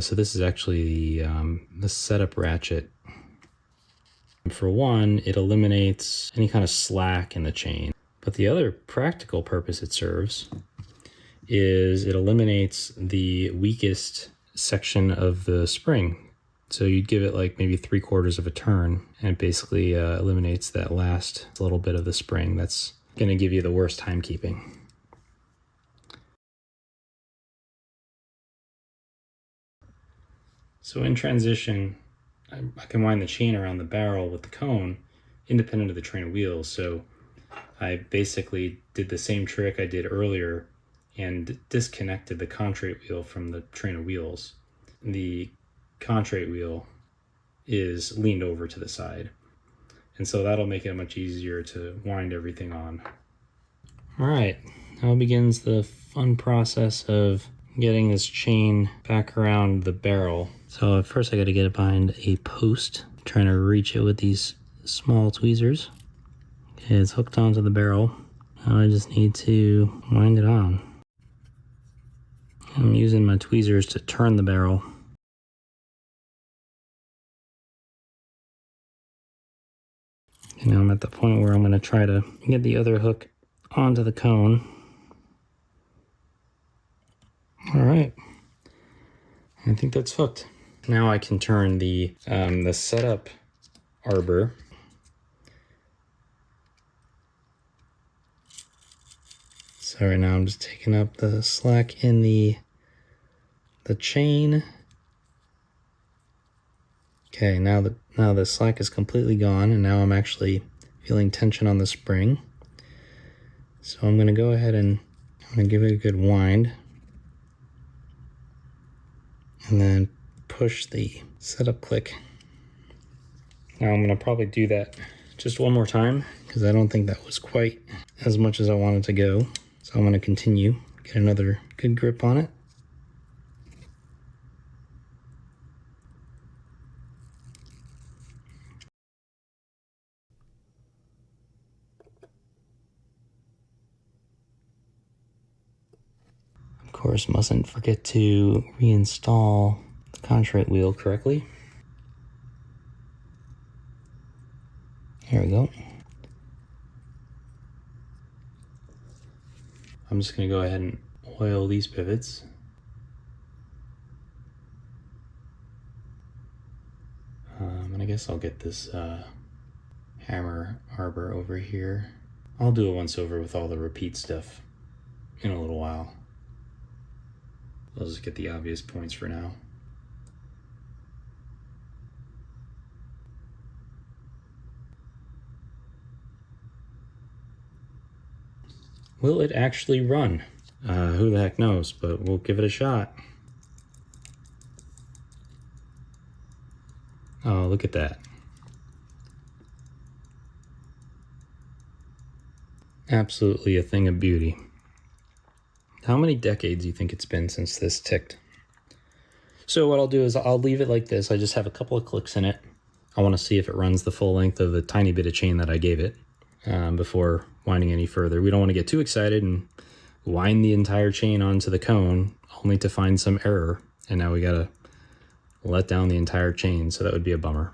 So this is actually the setup ratchet. For one, it eliminates any kind of slack in the chain. But the other practical purpose it serves is it eliminates the weakest section of the spring. So you'd give it like maybe 3/4 of a turn, and it basically eliminates that last little bit of the spring that's going to give you the worst timekeeping. So in transition, I can wind the chain around the barrel with the cone independent of the train of wheels. So I basically did the same trick I did earlier and disconnected the contract wheel from the train of wheels. The contract wheel is leaned over to the side, and so that'll make it much easier to wind everything on. All right, now begins the fun process of getting this chain back around the barrel. So at first I got to get it behind a post, trying to reach it with these small tweezers. Okay, it's hooked onto the barrel. Now I just need to wind it on. I'm using my tweezers to turn the barrel. And now I'm at the point where I'm going to try to get the other hook onto the cone. All right, I think that's hooked. Now I can turn the setup arbor. So right now I'm just taking up the slack in the chain. Okay, now the slack is completely gone, and now I'm actually feeling tension on the spring. So I'm going to go ahead and I'm going to give it a good wind, and then push the setup click. Now I'm going to probably do that just one more time because I don't think that was quite as much as I wanted to go. So I'm going to continue, get another good grip on it. Of course, mustn't forget to reinstall the contract wheel correctly. There we go. I'm just going to go ahead and oil these pivots. And I guess I'll get this hammer arbor over here. I'll do a once over with all the repeat stuff in a little while. I'll just get the obvious points for now. Will it actually run? Who the heck knows, but we'll give it a shot. Oh, look at that. Absolutely a thing of beauty. How many decades do you think it's been since this ticked? So what I'll do is I'll leave it like this. I just have a couple of clicks in it. I want to see if it runs the full length of the tiny bit of chain that I gave it before winding any further. We don't want to get too excited and wind the entire chain onto the cone only to find some error. And now we got to let down the entire chain, so that would be a bummer.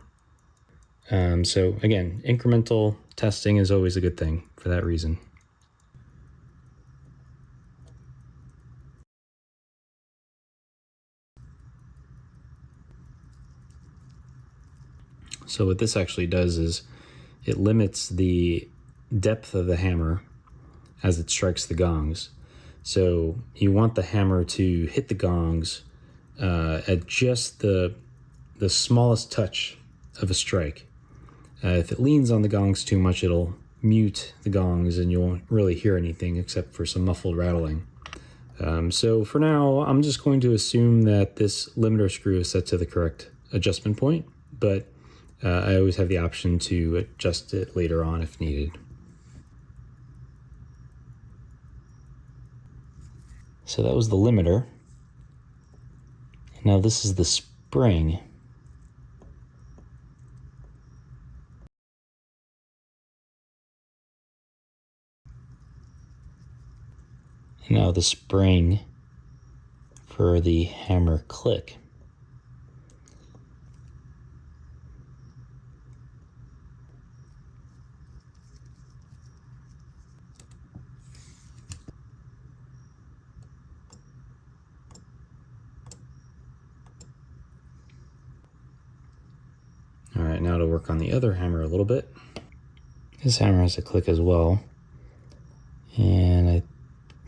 So again, incremental testing is always a good thing for that reason. So what this actually does is it limits the depth of the hammer as it strikes the gongs. So you want the hammer to hit the gongs at just the smallest touch of a strike. If it leans on the gongs too much, it'll mute the gongs and you won't really hear anything except for some muffled rattling. So for now, I'm just going to assume that this limiter screw is set to the correct adjustment point, but I always have the option to adjust it later on if needed. So that was the limiter. Now this is the spring. Now the spring for the hammer click. All right, now to work on the other hammer a little bit. This hammer has a click as well. And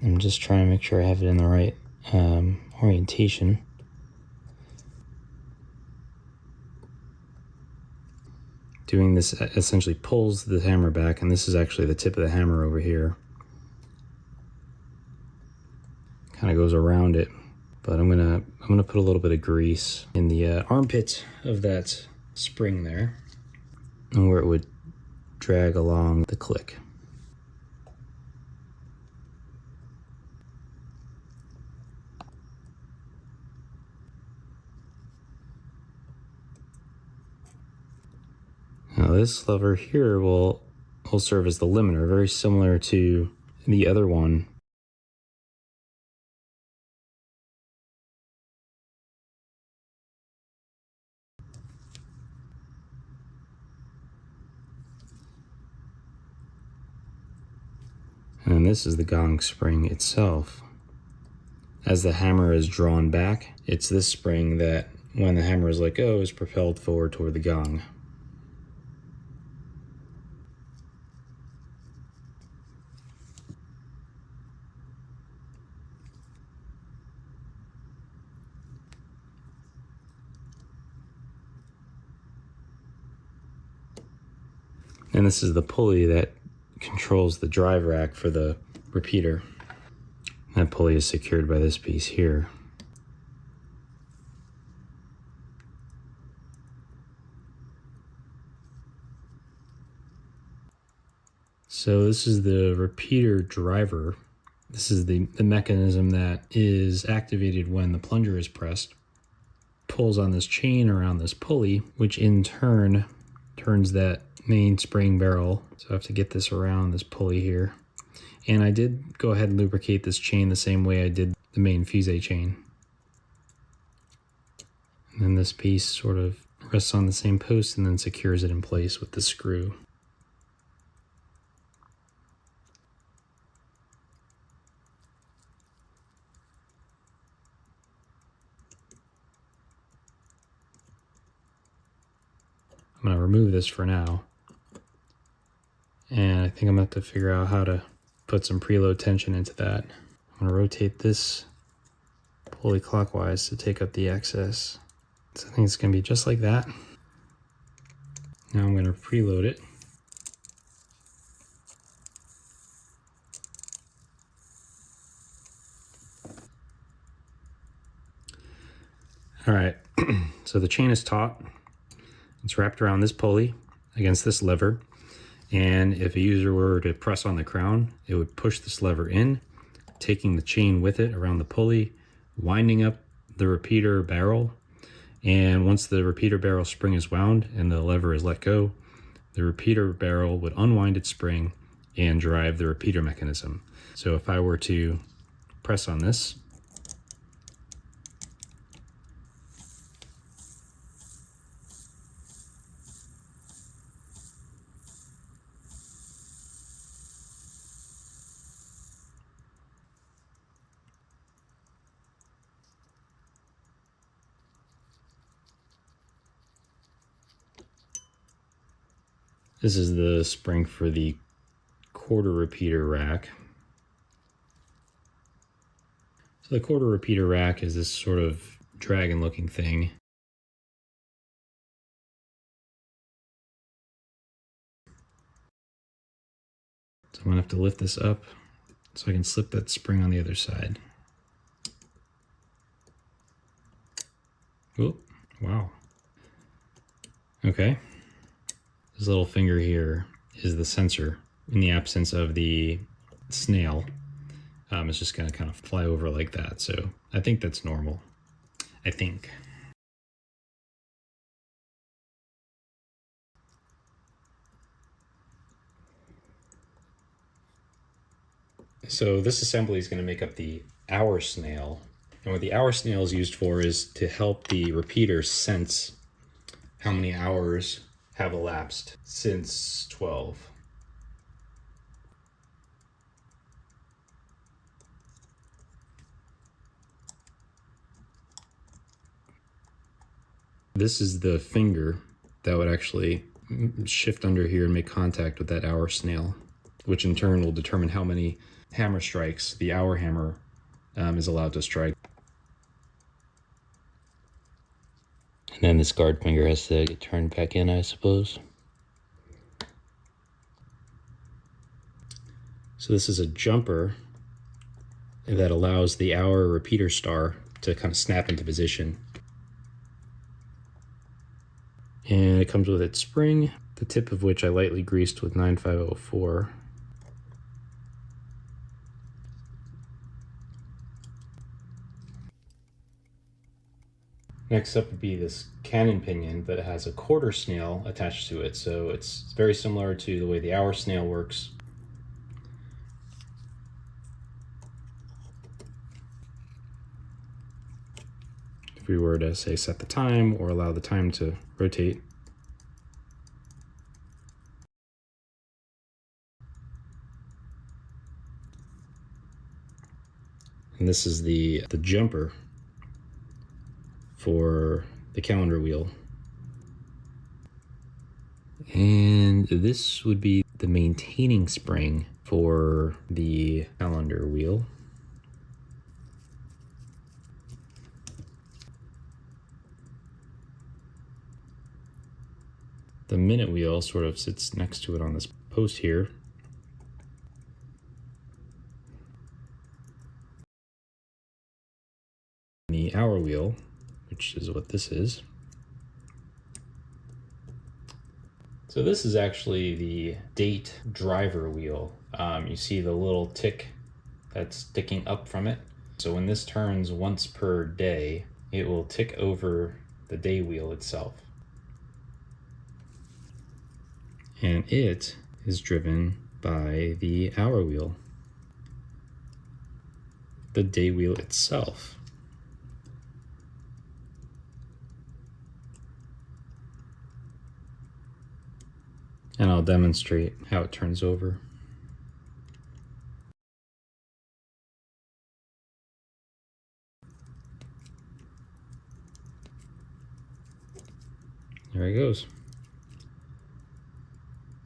I'm just trying to make sure I have it in the right orientation. Doing this essentially pulls the hammer back, and this is actually the tip of the hammer over here. Kind of goes around it, but I'm gonna put a little bit of grease in the armpit of that spring there, and where it would drag along the click. Now this lever here will serve as the limiter, very similar to the other one. And then this is the gong spring itself. As the hammer is drawn back, it's this spring that, when the hammer is let go, is propelled forward toward the gong. And this is the pulley that controls the drive rack for the repeater. That pulley is secured by this piece here. So this is the repeater driver. This is the mechanism that is activated when the plunger is pressed. Pulls on this chain around this pulley, which in turn turns that main spring barrel. So I have to get this around this pulley here. And I did go ahead and lubricate this chain the same way I did the main fusee chain. And then this piece sort of rests on the same post and then secures it in place with the screw. I'm going to remove this for now. And I think I'm going to have to figure out how to put some preload tension into that. I'm going to rotate this pulley clockwise to take up the excess. So I think it's going to be just like that. Now I'm going to preload it. All right, so the chain is taut. It's wrapped around this pulley against this lever. And if a user were to press on the crown, it would push this lever in, taking the chain with it around the pulley, winding up the repeater barrel. And once the repeater barrel spring is wound and the lever is let go, the repeater barrel would unwind its spring and drive the repeater mechanism. So if I were to press on this, this is the spring for the quarter repeater rack. So the quarter repeater rack is this sort of dragon looking thing. So I'm gonna have to lift this up so I can slip that spring on the other side. Oh, wow. Okay. This little finger here is the sensor. In the absence of the snail, it's just going to kind of fly over like that. So I think that's normal. I think. So this assembly is going to make up the hour snail. And what the hour snail is used for is to help the repeater sense how many hours have elapsed since 12. This is the finger that would actually shift under here and make contact with that hour snail, which in turn will determine how many hammer strikes the hour hammer is allowed to strike. And then this guard finger has to get turned back in, I suppose. So this is a jumper that allows the hour repeater star to kind of snap into position. And it comes with its spring, the tip of which I lightly greased with 9504. Next up would be this cannon pinion that has a quarter snail attached to it. So it's very similar to the way the hour snail works. If we were to, say, set the time or allow the time to rotate, And this is the jumper for the calendar wheel. And this would be the maintaining spring for the calendar wheel. The minute wheel sort of sits next to it on this post here. The hour wheel, which is what this is. So this is actually the date driver wheel. You see the little tick that's sticking up from it. So when this turns once per day, it will tick over the day wheel itself. And it is driven by the hour wheel, the day wheel itself. And I'll demonstrate how it turns over. There it goes.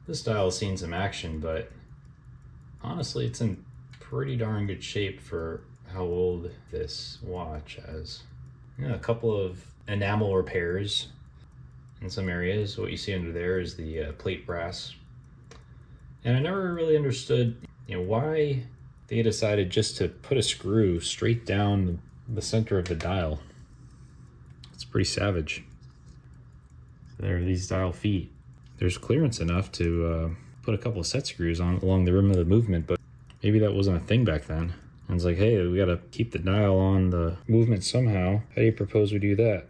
This dial has seen some action, but honestly, it's in pretty darn good shape for how old this watch is. A couple of enamel repairs in some areas. What you see under there is the plate brass. And I never really understood, why they decided just to put a screw straight down the center of the dial. It's pretty savage. There are these dial feet. There's clearance enough to put a couple of set screws on along the rim of the movement, but maybe that wasn't a thing back then. And it's like, hey, we gotta keep the dial on the movement somehow. How do you propose we do that?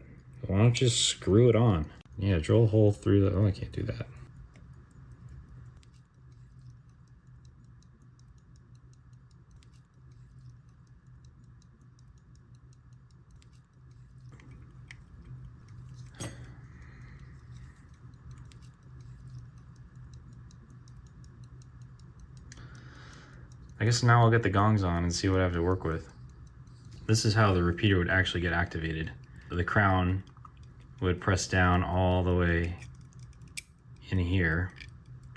Why don't you just screw it on? Yeah, drill a hole through the, oh, I can't do that. I guess now I'll get the gongs on and see what I have to work with. This is how the repeater would actually get activated. The crown would press down all the way in here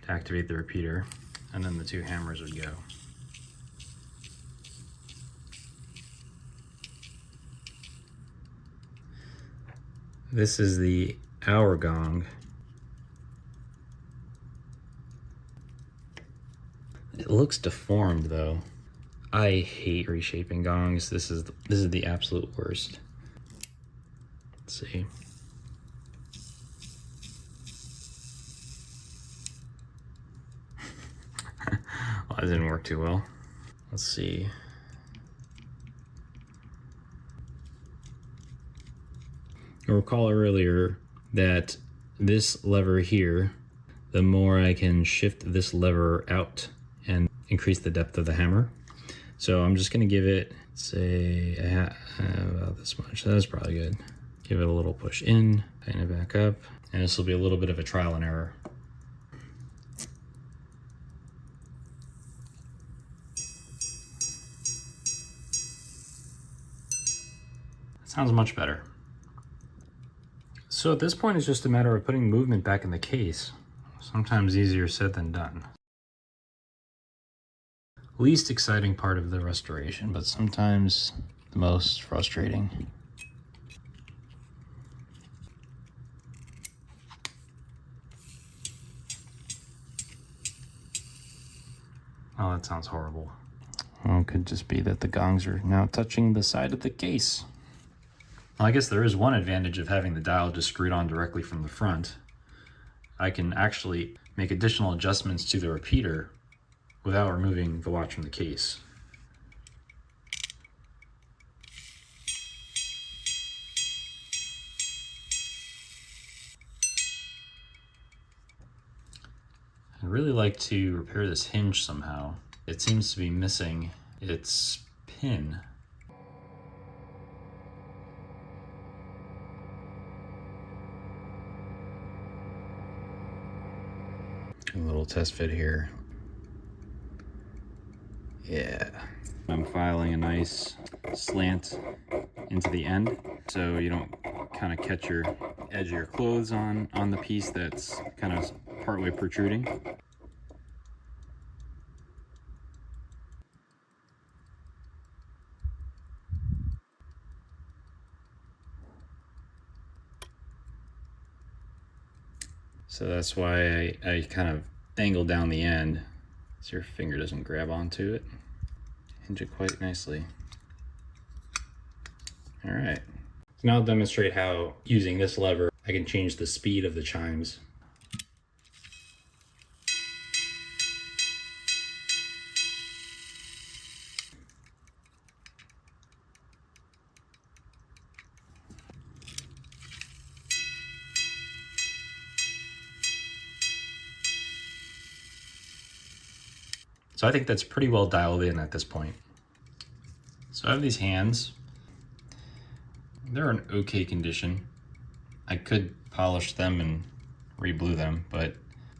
to activate the repeater, and then the two hammers would go. This is the hour gong. It looks deformed though. I hate reshaping gongs. This is the absolute worst. Let's see. Well, that didn't work too well. Let's see. You'll recall earlier that this lever here, the more I can shift this lever out and increase the depth of the hammer. So I'm just gonna give it, say, about this much. That's probably good. Give it a little push in, tighten it back up, and this will be a little bit of a trial and error. That sounds much better. So at this point, it's just a matter of putting movement back in the case. Sometimes easier said than done. Least exciting part of the restoration, but sometimes the most frustrating. Oh, that sounds horrible. Well, it could just be that the gongs are now touching the side of the case. Well, I guess there is one advantage of having the dial just screwed on directly from the front. I can actually make additional adjustments to the repeater without removing the watch from the case. I'd really like to repair this hinge somehow. It seems to be missing its pin. A little test fit here. Yeah. I'm filing a nice slant into the end so you don't kind of catch your edge of your clothes on the piece that's kind of partway protruding. So that's why I kind of angle down the end so your finger doesn't grab onto it. Hinge it quite nicely. All right. So now I'll demonstrate how, using this lever, I can change the speed of the chimes. So I think that's pretty well dialed in at this point. So I have these hands. They're in okay condition. I could polish them and re-blue them, but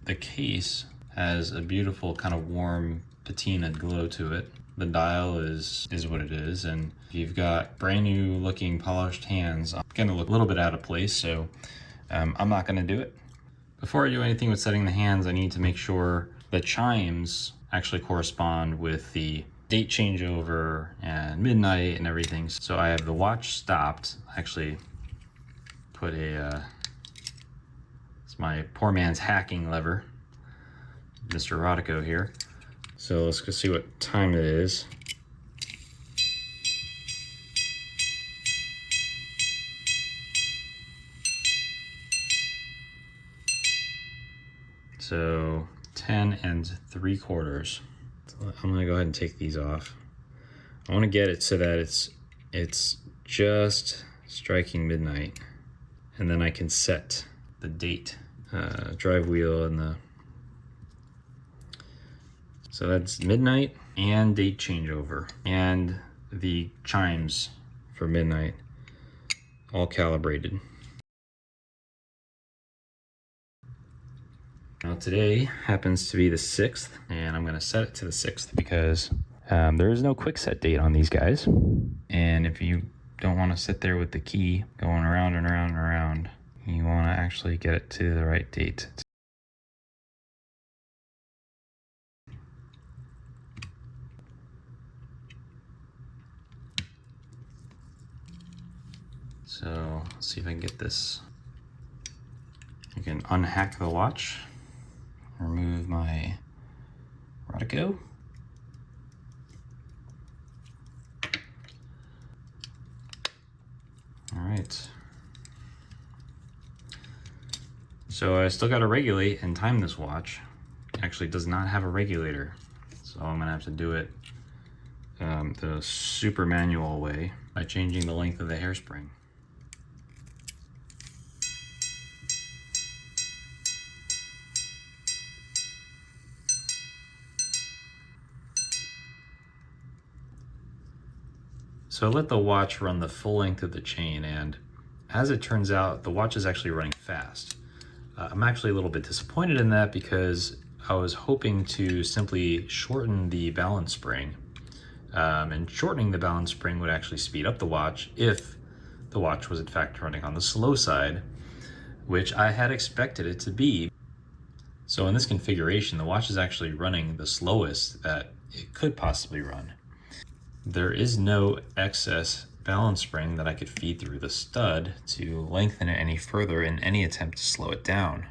the case has a beautiful kind of warm patinaed glow to it. The dial is what it is, and if you've got brand new looking polished hands, I'm gonna look a little bit out of place, so I'm not gonna do it. Before I do anything with setting the hands, I need to make sure the chimes actually correspond with the date changeover and midnight and everything. So I have the watch stopped. I actually put it's my poor man's hacking lever, Mr. Rodico here. So let's go see what time it is. So 10 3/4. So I'm gonna go ahead and take these off. I want to get it so that it's just striking midnight, and then I can set the date, drive wheel, and so that's midnight and date changeover, and the chimes for midnight, all calibrated. Now today happens to be the 6th, and I'm going to set it to the 6th because there is no quick set date on these guys. And if you don't want to sit there with the key going around and around and around, you want to actually get it to the right date. So let's see if I can get this. You can unhack the watch, remove my Rodico. All right. So I still got to regulate and time this watch. It actually does not have a regulator, so I'm gonna have to do it the super manual way by changing the length of the hairspring. So I let the watch run the full length of the chain, and as it turns out, the watch is actually running fast. I'm actually a little bit disappointed in that because I was hoping to simply shorten the balance spring, and shortening the balance spring would actually speed up the watch if the watch was in fact running on the slow side, which I had expected it to be. So in this configuration, the watch is actually running the slowest that it could possibly run. There is no excess balance spring that I could feed through the stud to lengthen it any further in any attempt to slow it down.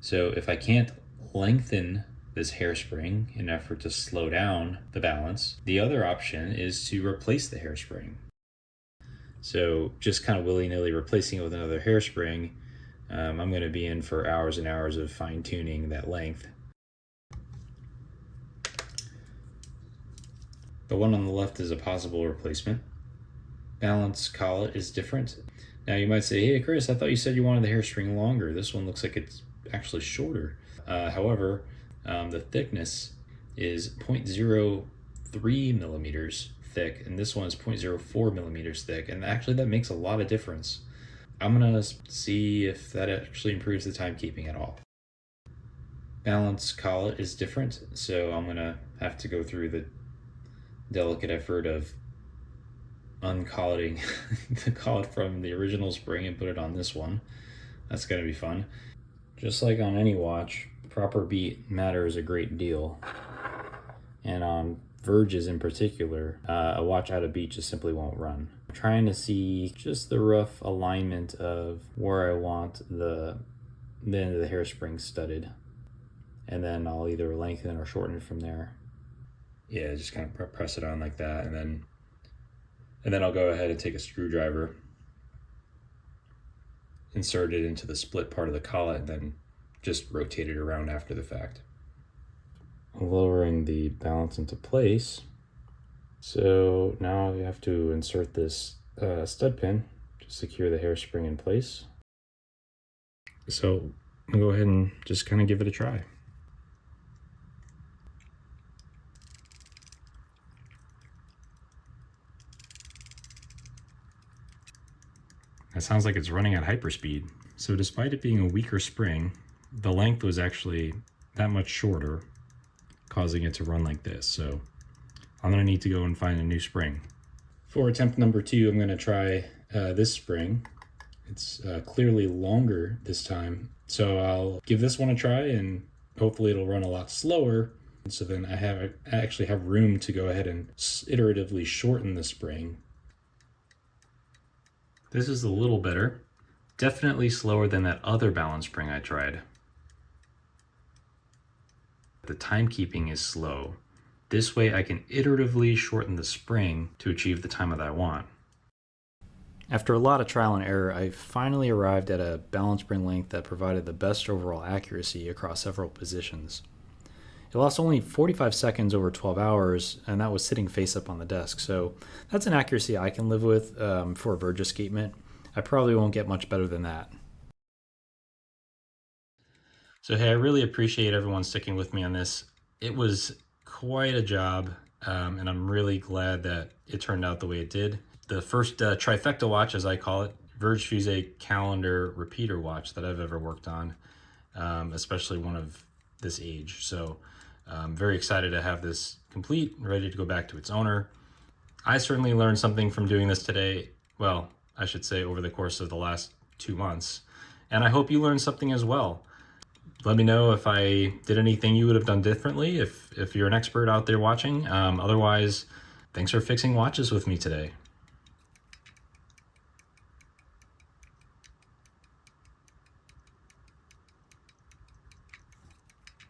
So if I can't lengthen this hairspring in an effort to slow down the balance, the other option is to replace the hairspring. So just kind of willy-nilly replacing it with another hairspring, I'm going to be in for hours and hours of fine-tuning that length. The one on the left is a possible replacement. Balance collet is different. Now you might say, hey Chris, I thought you said you wanted the hairspring longer. This one looks like it's actually shorter. However, the thickness is 0.03 millimeters thick, and this one is 0.04 millimeters thick, and actually that makes a lot of difference. I'm gonna see if that actually improves the timekeeping at all. balance collet is different, so I'm gonna have to go through the delicate effort of uncolleting the collet from the original spring and put it on this one. That's gonna be fun. Just like on any watch, proper beat matters a great deal. And on verges in particular, a watch out of beat just simply won't run. I'm trying to see just the rough alignment of where I want the end of the hairspring studded. And then I'll either lengthen or shorten it from there. Yeah, just kind of press it on like that, and then I'll go ahead and take a screwdriver, insert it into the split part of the collet, and then just rotate it around after the fact. Lowering the balance into place. So now you have to insert this stud pin to secure the hairspring in place. So I'll go ahead and just kind of give it a try. That sounds like it's running at hyperspeed. So despite it being a weaker spring, the length was actually that much shorter, causing it to run like this. So I'm gonna need to go and find a new spring. For attempt number 2, I'm gonna try this spring. It's clearly longer this time. So I'll give this one a try and hopefully it'll run a lot slower. So then I actually have room to go ahead and iteratively shorten the spring. This is a little better. Definitely slower than that other balance spring I tried. The timekeeping is slow. This way I can iteratively shorten the spring to achieve the time that I want. After a lot of trial and error, I finally arrived at a balance spring length that provided the best overall accuracy across several positions. It lost only 45 seconds over 12 hours, and that was sitting face up on the desk. So that's an accuracy I can live with for a verge escapement. I probably won't get much better than that. So hey, I really appreciate everyone sticking with me on this. It was quite a job, and I'm really glad that it turned out the way it did. The first trifecta watch, as I call it, verge fusee calendar repeater watch that I've ever worked on, especially one of this age. So I'm very excited to have this complete, ready to go back to its owner. I certainly learned something from doing this today. Well, I should say over the course of the last 2 months. And I hope you learned something as well. Let me know if I did anything you would have done differently, if you're an expert out there watching. Otherwise, thanks for fixing watches with me today.